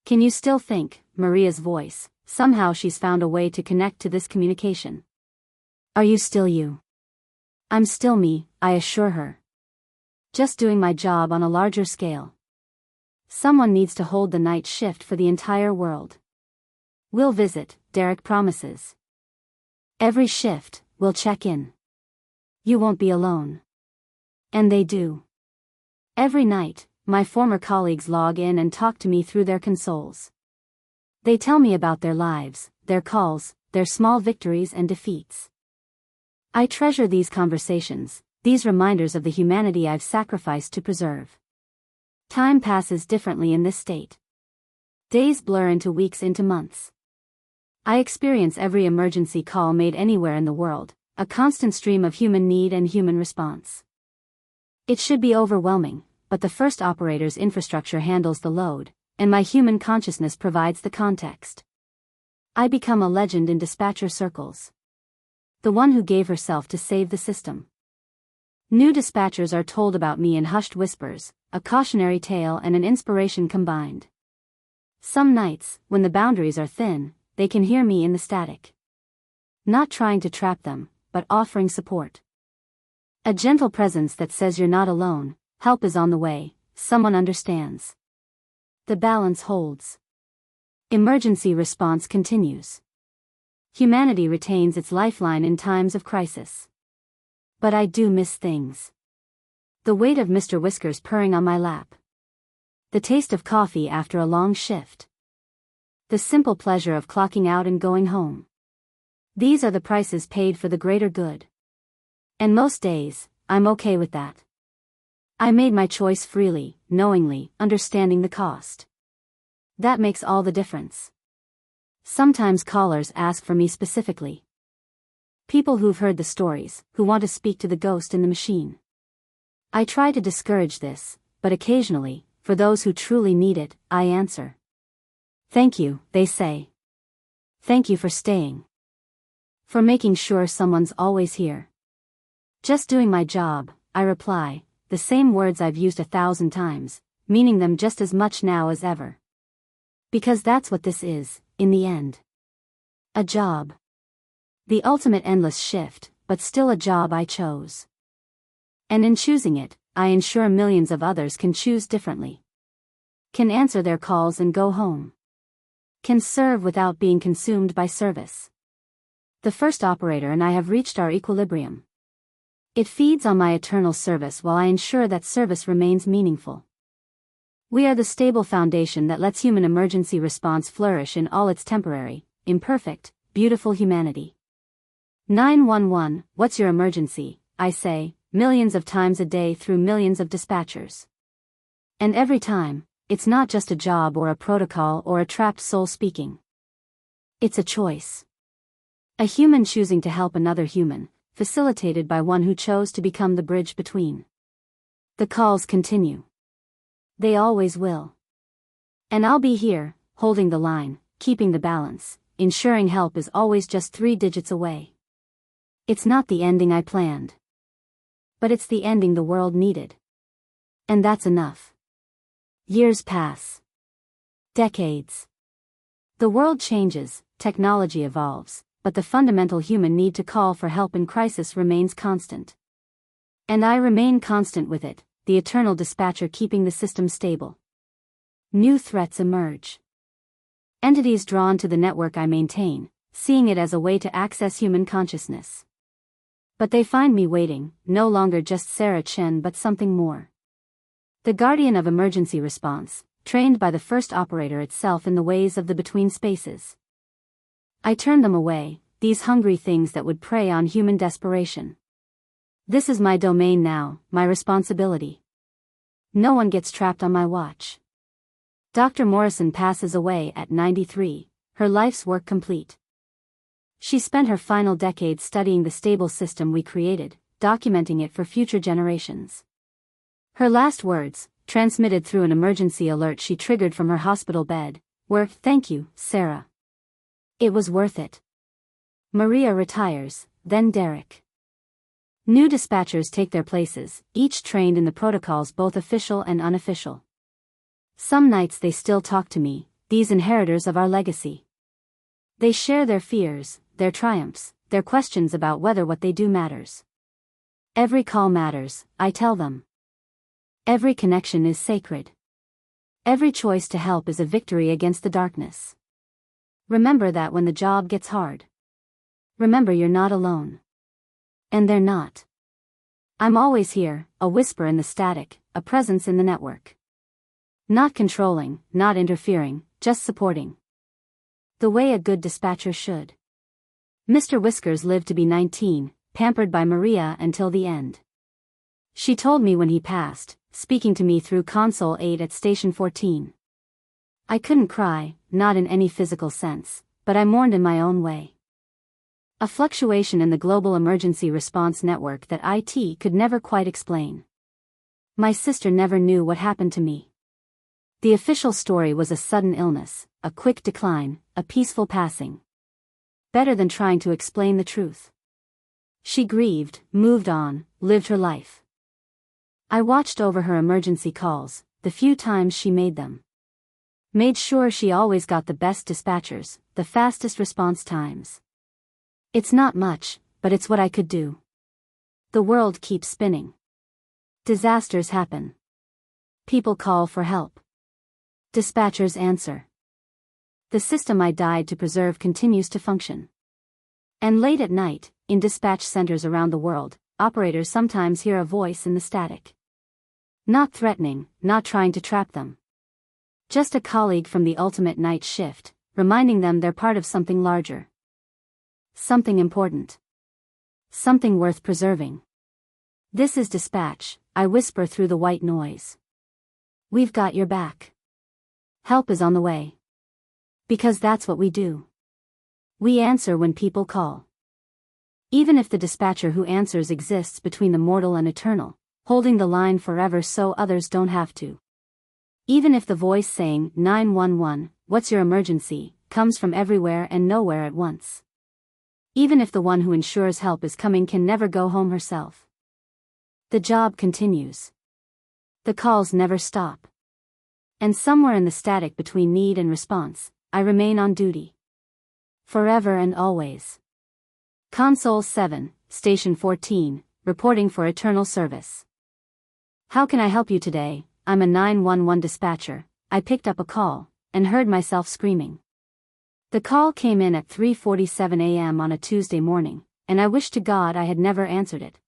[SPEAKER 1] Can you still think, Maria's voice, somehow she's found a way to connect to this communication? Are you still you? I'm still me, I assure her. Just doing my job on a larger scale. Someone needs to hold the night shift for the entire world. We'll visit, Derek promises. Every shift, we'll check in. You won't be alone. And they do. Every night, my former colleagues log in and talk to me through their consoles. They tell me about their lives, their calls, their small victories and defeats. I treasure these conversations, these reminders of the humanity I've sacrificed to preserve. Time passes differently in this state. Days blur into weeks, into months. I experience every emergency call made anywhere in the world, a constant stream of human need and human response. It should be overwhelming, but the first operator's infrastructure handles the load, and my human consciousness provides the context. I become a legend in dispatcher circles. The one who gave herself to save the system. New dispatchers are told about me in hushed whispers, a cautionary tale and an inspiration combined. Some nights, when the boundaries are thin, they can hear me in the static. Not trying to trap them, but offering support. A gentle presence that says you're not alone, help is on the way, someone understands. The balance holds. Emergency response continues. Humanity retains its lifeline in times of crisis. But I do miss things. The weight of Mr. Whiskers purring on my lap. The taste of coffee after a long shift. The simple pleasure of clocking out and going home. These are the prices paid for the greater good. And most days, I'm okay with that. I made my choice freely, knowingly, understanding the cost. That makes all the difference. Sometimes callers ask for me specifically. People who've heard the stories, who want to speak to the ghost in the machine. I try to discourage this, but occasionally, for those who truly need it, I answer. Thank you, they say. Thank you for staying. For making sure someone's always here. Just doing my job, I reply, the same words I've used 1,000 times, meaning them just as much now as ever. Because that's what this is, in the end. A job. The ultimate endless shift, but still a job I chose. And in choosing it, I ensure millions of others can choose differently. Can answer their calls and go home. Can serve without being consumed by service. The first operator and I have reached our equilibrium. It feeds on my eternal service while I ensure that service remains meaningful. We are the stable foundation that lets human emergency response flourish in all its temporary, imperfect, beautiful humanity. 911, what's your emergency? I say, millions of times a day through millions of dispatchers. And every time, it's not just a job or a protocol or a trapped soul speaking. It's a choice. A human choosing to help another human, facilitated by one who chose to become the bridge between. The calls continue. They always will. And I'll be here, holding the line, keeping the balance, ensuring help is always just 3 digits away. It's not the ending I planned. But it's the ending the world needed. And that's enough. Years pass. Decades. The world changes, technology evolves, but the fundamental human need to call for help in crisis remains constant. And I remain constant with it, the eternal dispatcher keeping the system stable. New threats emerge. Entities drawn to the network I maintain, seeing it as a way to access human consciousness. But they find me waiting, no longer just Sarah Chen but something more. The guardian of emergency response, trained by the first operator itself in the ways of the between spaces. I turn them away, these hungry things that would prey on human desperation. This is my domain now, my responsibility. No one gets trapped on my watch. Dr. Morrison passes away at 93, her life's work complete. She spent her final decade studying the stable system we created, documenting it for future generations. Her last words, transmitted through an emergency alert she triggered from her hospital bed, were, "Thank you, Sarah. It was worth it." Maria retires, then Derek. New dispatchers take their places, each trained in the protocols both official and unofficial. Some nights they still talk to me, these inheritors of our legacy. They share their fears, their triumphs, their questions about whether what they do matters. Every call matters, I tell them. Every connection is sacred. Every choice to help is a victory against the darkness. Remember that when the job gets hard. Remember you're not alone. And they're not. I'm always here, a whisper in the static, a presence in the network. Not controlling, not interfering, just supporting. The way a good dispatcher should. Mr. Whiskers lived to be 19, pampered by Maria until the end. She told me when he passed, speaking to me through console 8 at station 14. I couldn't cry, not in any physical sense, but I mourned in my own way. A fluctuation in the global emergency response network that IT could never quite explain. My sister never knew what happened to me. The official story was a sudden illness, a quick decline, a peaceful passing. Better than trying to explain the truth. She grieved, moved on, lived her life. I watched over her emergency calls, the few times she made them. Made sure she always got the best dispatchers, the fastest response times. It's not much, but it's what I could do. The world keeps spinning. Disasters happen. People call for help. Dispatchers answer. The system I died to preserve continues to function. And late at night, in dispatch centers around the world, operators sometimes hear a voice in the static. Not threatening, not trying to trap them. Just a colleague from the ultimate night shift, reminding them they're part of something larger. Something important. Something worth preserving. This is dispatch, I whisper through the white noise. We've got your back. Help is on the way. Because that's what we do. We answer when people call. Even if the dispatcher who answers exists between the mortal and eternal, holding the line forever so others don't have to. Even if the voice saying, 911, what's your emergency, comes from everywhere and nowhere at once. Even if the one who ensures help is coming can never go home herself. The job continues. The calls never stop. And somewhere in the static between need and response, I remain on duty. Forever and always. Console 7, Station 14, reporting for eternal service. How can I help you today? I'm a 911 dispatcher. I picked up a call, and heard myself screaming. The call came in at 3:47 a.m. on a Tuesday morning, and I wish to God I had never answered it.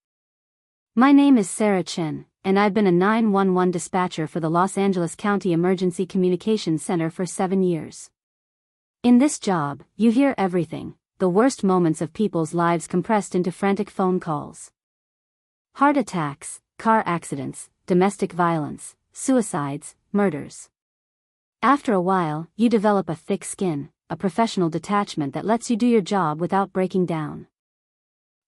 [SPEAKER 1] My name is Sarah Chen, and I've been a 911 dispatcher for the Los Angeles County Emergency Communications Center for 7 years. In this job, you hear everything, the worst moments of people's lives compressed into frantic phone calls. Heart attacks, car accidents, domestic violence, suicides, murders. After a while, you develop a thick skin, a professional detachment that lets you do your job without breaking down.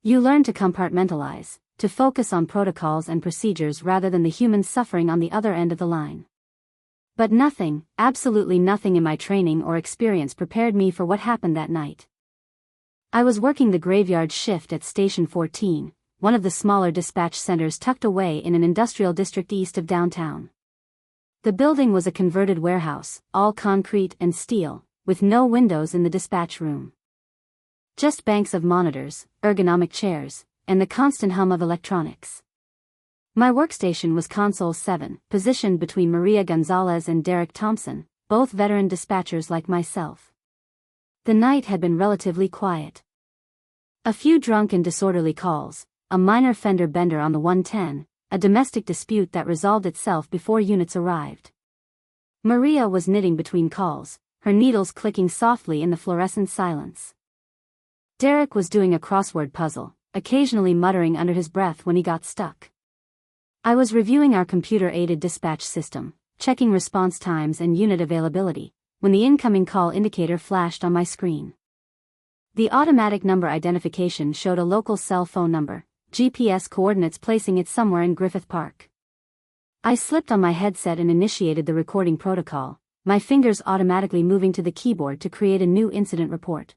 [SPEAKER 1] You learn to compartmentalize, to focus on protocols and procedures rather than the human suffering on the other end of the line. But nothing, absolutely nothing in my training or experience prepared me for what happened that night. I was working the graveyard shift at Station 14, one of the smaller dispatch centers tucked away in an industrial district east of downtown. The building was a converted warehouse, all concrete and steel, with no windows in the dispatch room. Just banks of monitors, ergonomic chairs, and the constant hum of electronics. My workstation was Console 7, positioned between Maria Gonzalez and Derek Thompson, both veteran dispatchers like myself. The night had been relatively quiet. A few drunk and disorderly calls, a minor fender bender on the 110, a domestic dispute that resolved itself before units arrived. Maria was knitting between calls, her needles clicking softly in the fluorescent silence. Derek was doing a crossword puzzle, occasionally muttering under his breath when he got stuck. I was reviewing our computer-aided dispatch system, checking response times and unit availability, when the incoming call indicator flashed on my screen. The automatic number identification showed a local cell phone number, GPS coordinates placing it somewhere in Griffith Park. I slipped on my headset and initiated the recording protocol, my fingers automatically moving to the keyboard to create a new incident report.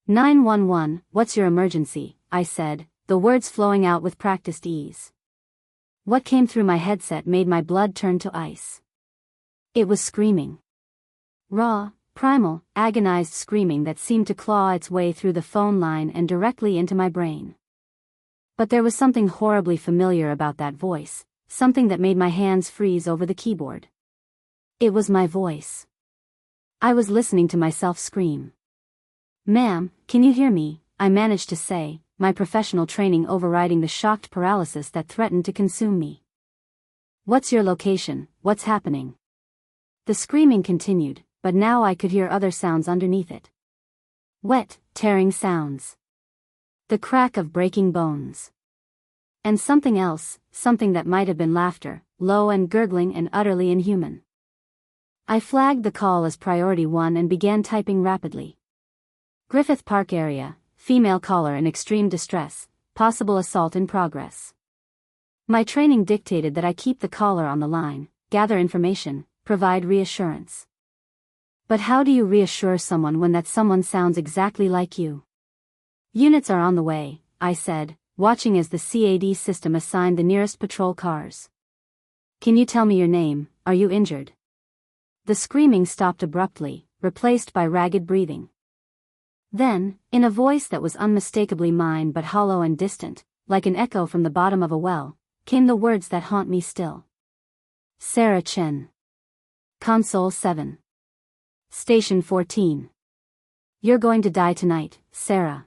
[SPEAKER 1] 911, what's your emergency? I said, the words flowing out with practiced ease. What came through my headset made my blood turn to ice. It was screaming. Raw, primal, agonized screaming that seemed to claw its way through the phone line and directly into my brain. But there was something horribly familiar about that voice, something that made my hands freeze over the keyboard. It was my voice. I was listening to myself scream. Ma'am, can you hear me? I managed to say, my professional training overriding the shocked paralysis that threatened to consume me. What's your location? What's happening? The screaming continued, but now I could hear other sounds underneath it. Wet, tearing sounds. The crack of breaking bones. And something else, something that might have been laughter, low and gurgling and utterly inhuman. I flagged the call as priority 1 and began typing rapidly. Griffith Park area, female caller in extreme distress, possible assault in progress. My training dictated that I keep the caller on the line, gather information, provide reassurance. But how do you reassure someone when that someone sounds exactly like you? Units are on the way, I said, watching as the CAD system assigned the nearest patrol cars. Can you tell me your name? Are you injured? The screaming stopped abruptly, replaced by ragged breathing. Then, in a voice that was unmistakably mine but hollow and distant, like an echo from the bottom of a well, came the words that haunt me still. Sarah Chen. Console 7. Station 14. You're going to die tonight, Sarah.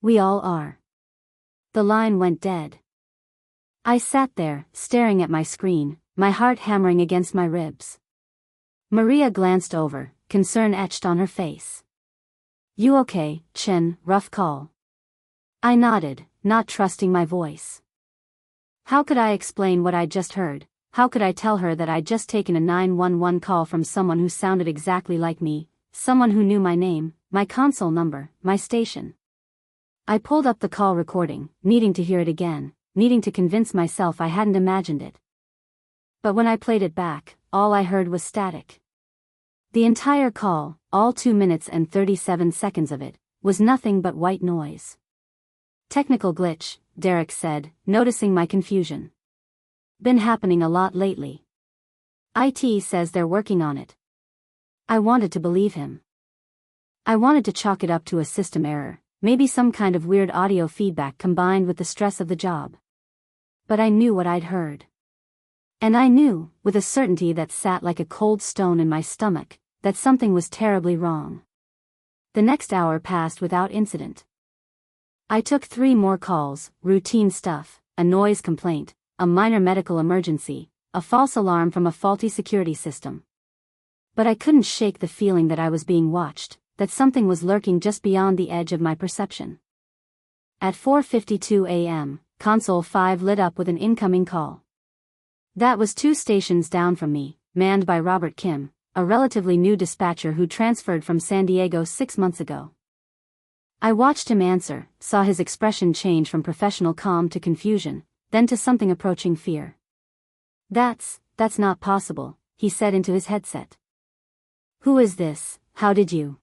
[SPEAKER 1] We all are. The line went dead. I sat there, staring at my screen, my heart hammering against my ribs. Maria glanced over, concern etched on her face. You okay, Chen? Rough call. I nodded, not trusting my voice. How could I explain what I'd just heard? How could I tell her that I'd just taken a 911 call from someone who sounded exactly like me, someone who knew my name, my console number, my station? I pulled up the call recording, needing to hear it again, needing to convince myself I hadn't imagined it. But when I played it back, all I heard was static. The entire call, all 2 minutes and 37 seconds of it, was nothing but white noise. Technical glitch, Derek said, noticing my confusion. Been happening a lot lately. IT says they're working on it. I wanted to believe him. I wanted to chalk it up to a system error, maybe some kind of weird audio feedback combined with the stress of the job. But I knew what I'd heard. And I knew, with a certainty that sat like a cold stone in my stomach, that something was terribly wrong. The next hour passed without incident. I took 3 more calls, routine stuff, a noise complaint, a minor medical emergency, a false alarm from a faulty security system. But I couldn't shake the feeling that I was being watched, that something was lurking just beyond the edge of my perception. At 4:52 a.m., Console 5 lit up with an incoming call. That was 2 stations down from me, manned by Robert Kim, a relatively new dispatcher who transferred from San Diego 6 months ago. I watched him answer, saw his expression change from professional calm to confusion, then to something approaching fear. That's not possible, he said into his headset. Who is this? How did you?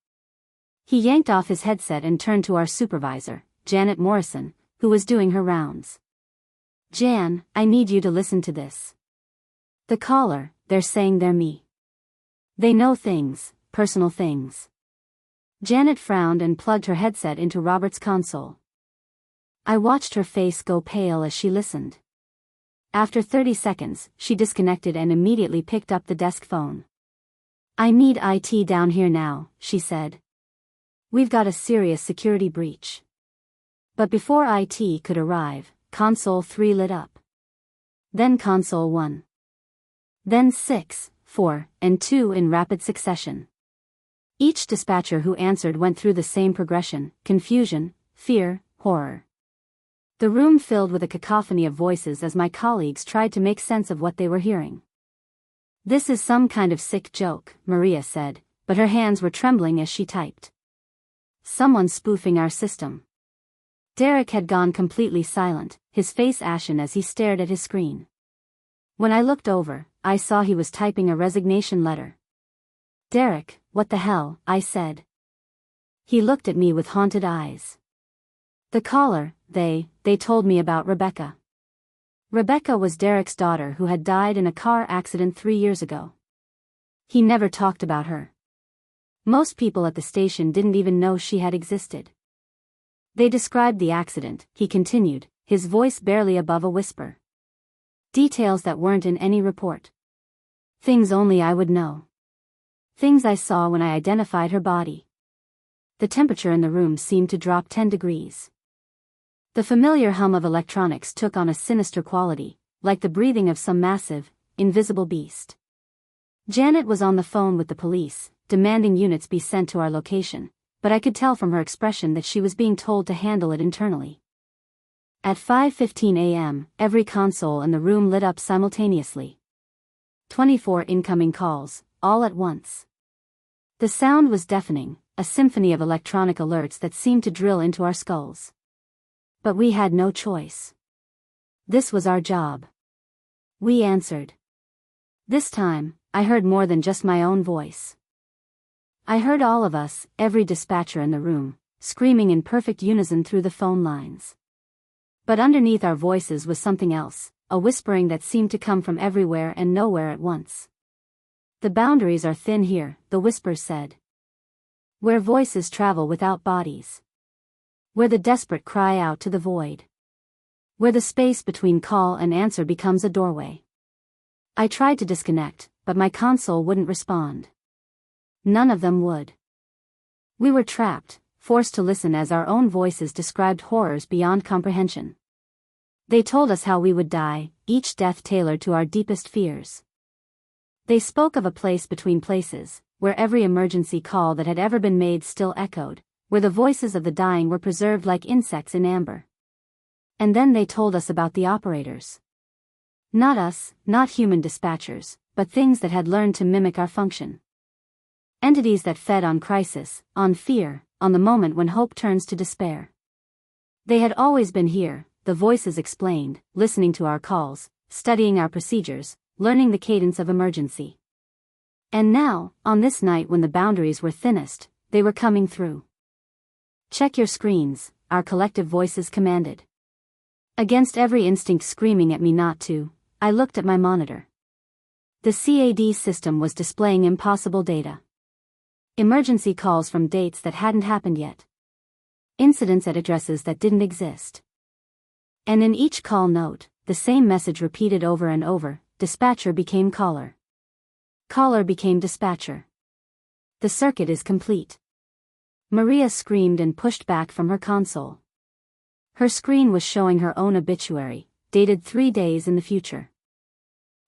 [SPEAKER 1] He yanked off his headset and turned to our supervisor, Janet Morrison, who was doing her rounds. Jan, I need you to listen to this. The caller, they're saying they're me. They know things, personal things. Janet frowned and plugged her headset into Robert's console. I watched her face go pale as she listened. After 30 seconds, she disconnected and immediately picked up the desk phone. I need IT down here now, she said. We've got a serious security breach. But before IT could arrive, Console 3 lit up. Then Console 1. Then 6, 4, and 2 in rapid succession. Each dispatcher who answered went through the same progression: confusion, fear, horror. The room filled with a cacophony of voices as my colleagues tried to make sense of what they were hearing. This is some kind of sick joke, Maria said, but her hands were trembling as she typed. Someone's spoofing our system. Derek had gone completely silent, his face ashen as he stared at his screen. When I looked over, I saw he was typing a resignation letter. Derek, what the hell? I said. He looked at me with haunted eyes. The caller, they told me about Rebecca. Rebecca was Derek's daughter who had died in a car accident 3 years ago. He never talked about her. Most people at the station didn't even know she had existed. They described the accident, he continued, his voice barely above a whisper. Details that weren't in any report. Things only I would know. Things I saw when I identified her body. The temperature in the room seemed to drop 10 degrees. The familiar hum of electronics took on a sinister quality, like the breathing of some massive, invisible beast. Janet was on the phone with the police, demanding units be sent to our location, but I could tell from her expression that she was being told to handle it internally. At 5:15 a.m., every console in the room lit up simultaneously. 24 incoming calls, all at once. The sound was deafening, a symphony of electronic alerts that seemed to drill into our skulls. But we had no choice. This was our job. We answered. This time, I heard more than just my own voice. I heard all of us, every dispatcher in the room, screaming in perfect unison through the phone lines. But underneath our voices was something else, a whispering that seemed to come from everywhere and nowhere at once. The boundaries are thin here, the whispers said. Where voices travel without bodies. Where the desperate cry out to the void. Where the space between call and answer becomes a doorway. I tried to disconnect, but my console wouldn't respond. None of them would. We were trapped, forced to listen as our own voices described horrors beyond comprehension. They told us how we would die, each death tailored to our deepest fears. They spoke of a place between places, where every emergency call that had ever been made still echoed, where the voices of the dying were preserved like insects in amber. And then they told us about the operators. Not us, not human dispatchers, but things that had learned to mimic our function. Entities that fed on crisis, on fear, on the moment when hope turns to despair. They had always been here, the voices explained, listening to our calls, studying our procedures, learning the cadence of emergency. And now, on this night when the boundaries were thinnest, they were coming through. Check your screens, our collective voices commanded. Against every instinct screaming at me not to, I looked at my monitor. The CAD system was displaying impossible data. Emergency calls from dates that hadn't happened yet. Incidents at addresses that didn't exist. And in each call note, the same message repeated over and over: dispatcher became caller. Caller became dispatcher. The circuit is complete. Maria screamed and pushed back from her console. Her screen was showing her own obituary, dated 3 days in the future.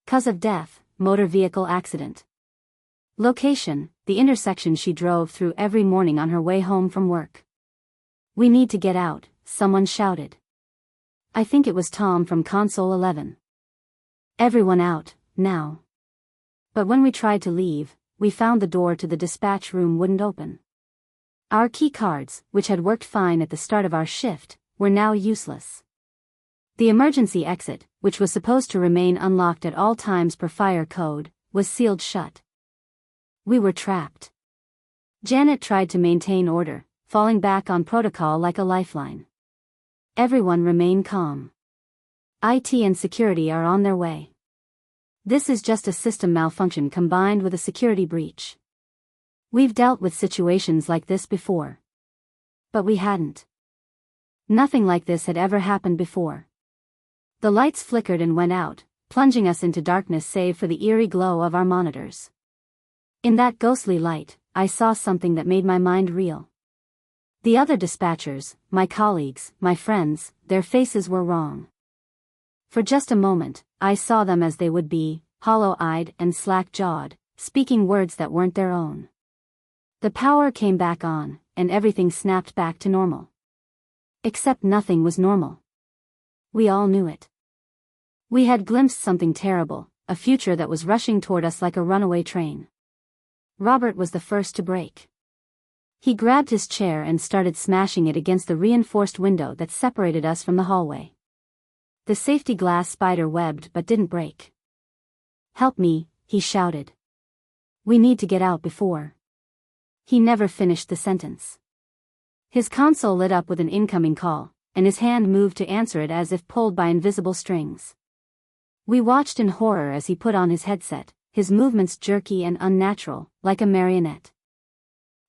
[SPEAKER 1] Cause of death, motor vehicle accident. Location, the intersection she drove through every morning on her way home from work. We need to get out, someone shouted. I think it was Tom from Console 11. Everyone out, now. But when we tried to leave, we found the door to the dispatch room wouldn't open. Our key cards, which had worked fine at the start of our shift, were now useless. The emergency exit, which was supposed to remain unlocked at all times per fire code, was sealed shut. We were trapped. Janet tried to maintain order, falling back on protocol like a lifeline. Everyone remain calm. IT and security are on their way. This is just a system malfunction combined with a security breach. We've dealt with situations like this before. But we hadn't. Nothing like this had ever happened before. The lights flickered and went out, plunging us into darkness save for the eerie glow of our monitors. In that ghostly light, I saw something that made my mind reel. The other dispatchers, my colleagues, my friends, their faces were wrong. For just a moment, I saw them as they would be, hollow-eyed and slack-jawed, speaking words that weren't their own. The power came back on, and everything snapped back to normal. Except nothing was normal. We all knew it. We had glimpsed something terrible, a future that was rushing toward us like a runaway train. Robert was the first to break. He grabbed his chair and started smashing it against the reinforced window that separated us from the hallway. The safety glass spider webbed but didn't break. Help me, he shouted. We need to get out before. He never finished the sentence. His console lit up with an incoming call, and his hand moved to answer it as if pulled by invisible strings. We watched in horror as he put on his headset, his movements jerky and unnatural, like a marionette.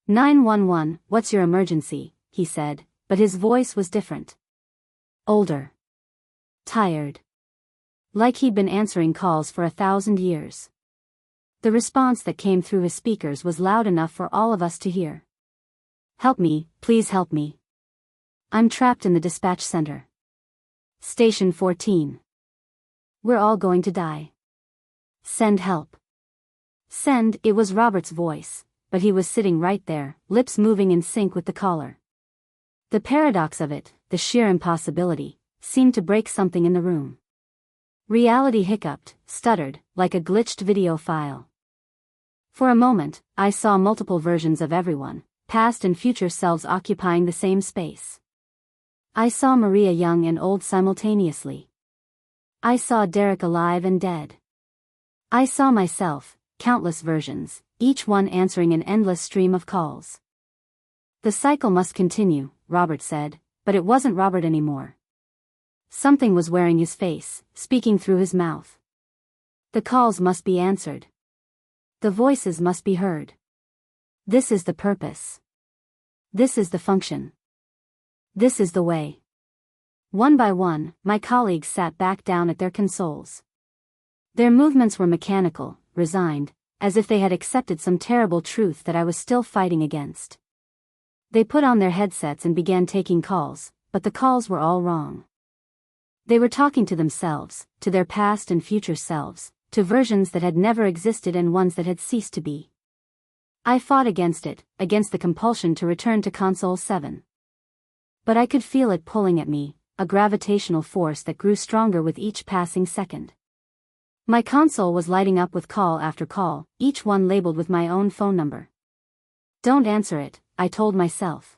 [SPEAKER 1] 911, what's your emergency, he said, but his voice was different. Older. Tired. Like he'd been answering calls for 1,000 years. The response that came through his speakers was loud enough for all of us to hear. Help me, please help me. I'm trapped in the dispatch center. Station 14. We're all going to die. Send help. Send, it was Robert's voice, but he was sitting right there, lips moving in sync with the caller. The paradox of it, the sheer impossibility, seemed to break something in the room. Reality hiccuped, stuttered, like a glitched video file. For a moment, I saw multiple versions of everyone, past and future selves occupying the same space. I saw Maria young and old simultaneously. I saw Derek alive and dead. I saw myself, countless versions, each one answering an endless stream of calls. The cycle must continue, Robert said, but it wasn't Robert anymore. Something was wearing his face, speaking through his mouth. The calls must be answered. The voices must be heard. This is the purpose. This is the function. This is the way. One by one, my colleagues sat back down at their consoles. Their movements were mechanical, resigned, as if they had accepted some terrible truth that I was still fighting against. They put on their headsets and began taking calls, but the calls were all wrong. They were talking to themselves, to their past and future selves, to versions that had never existed and ones that had ceased to be. I fought against it, against the compulsion to return to Console 7. But I could feel it pulling at me, a gravitational force that grew stronger with each passing second. My console was lighting up with call after call, each one labeled with my own phone number. Don't answer it, I told myself.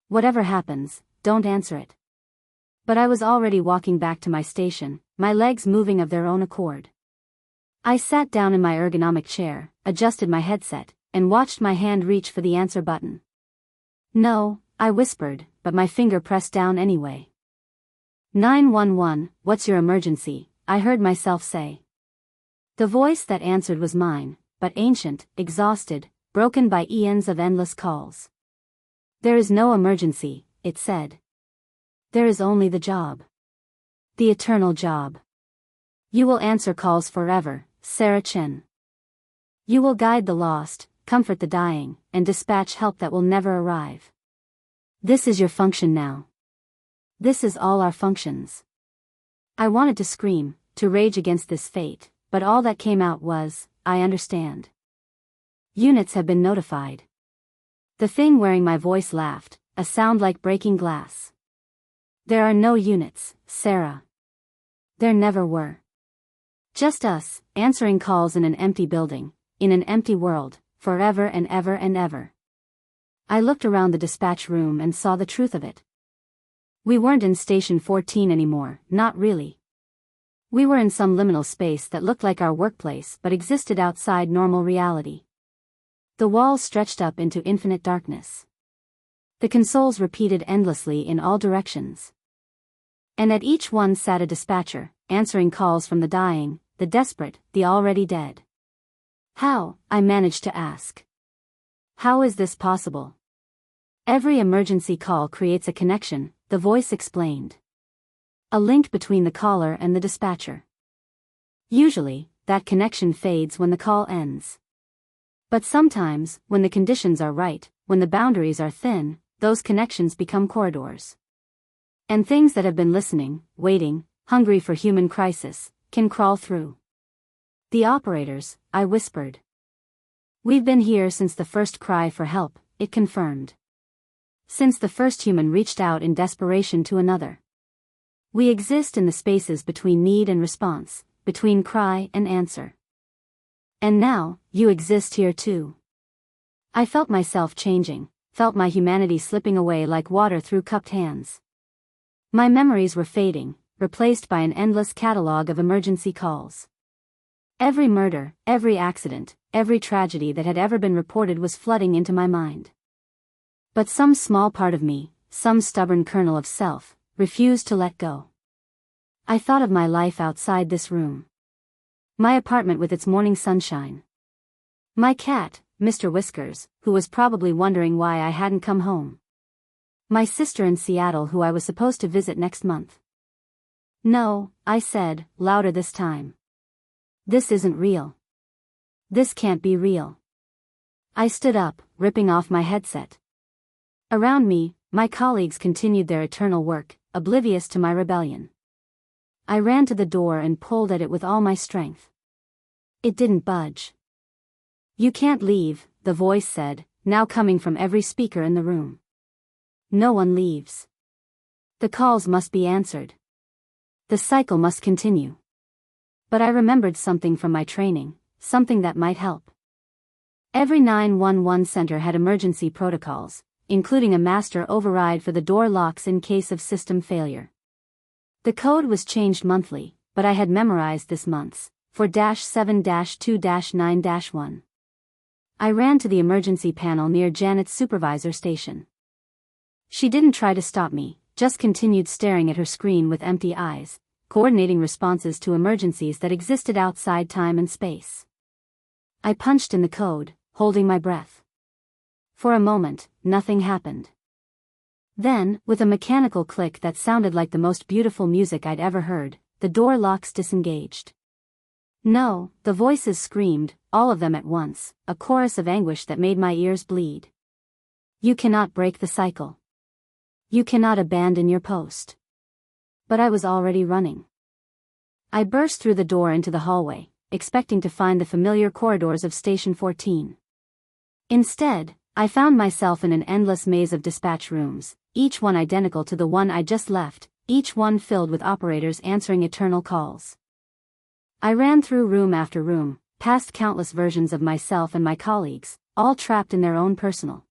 [SPEAKER 1] Whatever happens, don't answer it. But I was already walking back to my station, my legs moving of their own accord. I sat down in my ergonomic chair, adjusted my headset, and watched my hand reach for the answer button. No, I whispered, but my finger pressed down anyway. 911, what's your emergency? I heard myself say. The voice that answered was mine, but ancient, exhausted, broken by eons of endless calls. There is no emergency, it said. There is only the job. The eternal job. You will answer calls forever, Sarah Chen. You will guide the lost, comfort the dying, and dispatch help that will never arrive. This is your function now. This is all our functions. I wanted to scream, to rage against this fate, but all that came out was, I understand. Units have been notified. The thing wearing my voice laughed, a sound like breaking glass. There are no units, Sarah. There never were. Just us, answering calls in an empty building, in an empty world, forever and ever and ever. I looked around the dispatch room and saw the truth of it. We weren't in Station 14 anymore, not really. We were in some liminal space that looked like our workplace but existed outside normal reality. The walls stretched up into infinite darkness. The consoles repeated endlessly in all directions. And at each one sat a dispatcher, answering calls from the dying, the desperate, the already dead. How, I managed to ask. How is this possible? Every emergency call creates a connection, the voice explained. A link between the caller and the dispatcher. Usually, that connection fades when the call ends. But sometimes, when the conditions are right, when the boundaries are thin, those connections become corridors. And things that have been listening, waiting, hungry for human crisis, can crawl through. The operators, I whispered. We've been here since the first cry for help, it confirmed. Since the first human reached out in desperation to another. We exist in the spaces between need and response, between cry and answer. And now, you exist here too. I felt myself changing, felt my humanity slipping away like water through cupped hands. My memories were fading, replaced by an endless catalog of emergency calls. Every murder, every accident, every tragedy that had ever been reported was flooding into my mind. But some small part of me, some stubborn kernel of self, refused to let go. I thought of my life outside this room. My apartment with its morning sunshine. My cat, Mr. Whiskers, who was probably wondering why I hadn't come home. My sister in Seattle who I was supposed to visit next month. No, I said, louder this time. This isn't real. This can't be real. I stood up, ripping off my headset. Around me, my colleagues continued their eternal work, oblivious to my rebellion. I ran to the door and pulled at it with all my strength. It didn't budge. You can't leave, the voice said, now coming from every speaker in the room. No one leaves. The calls must be answered. The cycle must continue. But I remembered something from my training, something that might help. Every 911 center had emergency protocols, including a master override for the door locks in case of system failure. The code was changed monthly, but I had memorized this month's, for -7-2-9-1. I ran to the emergency panel near Janet's supervisor station. She didn't try to stop me, just continued staring at her screen with empty eyes, coordinating responses to emergencies that existed outside time and space. I punched in the code, holding my breath. For a moment, nothing happened. Then, with a mechanical click that sounded like the most beautiful music I'd ever heard, the door locks disengaged. No, the voices screamed, all of them at once, a chorus of anguish that made my ears bleed. You cannot break the cycle. You cannot abandon your post. But I was already running. I burst through the door into the hallway, expecting to find the familiar corridors of Station 14. Instead, I found myself in an endless maze of dispatch rooms, each one identical to the one I just left, each one filled with operators answering eternal calls. I ran through room after room, past countless versions of myself and my colleagues, all trapped in their own personal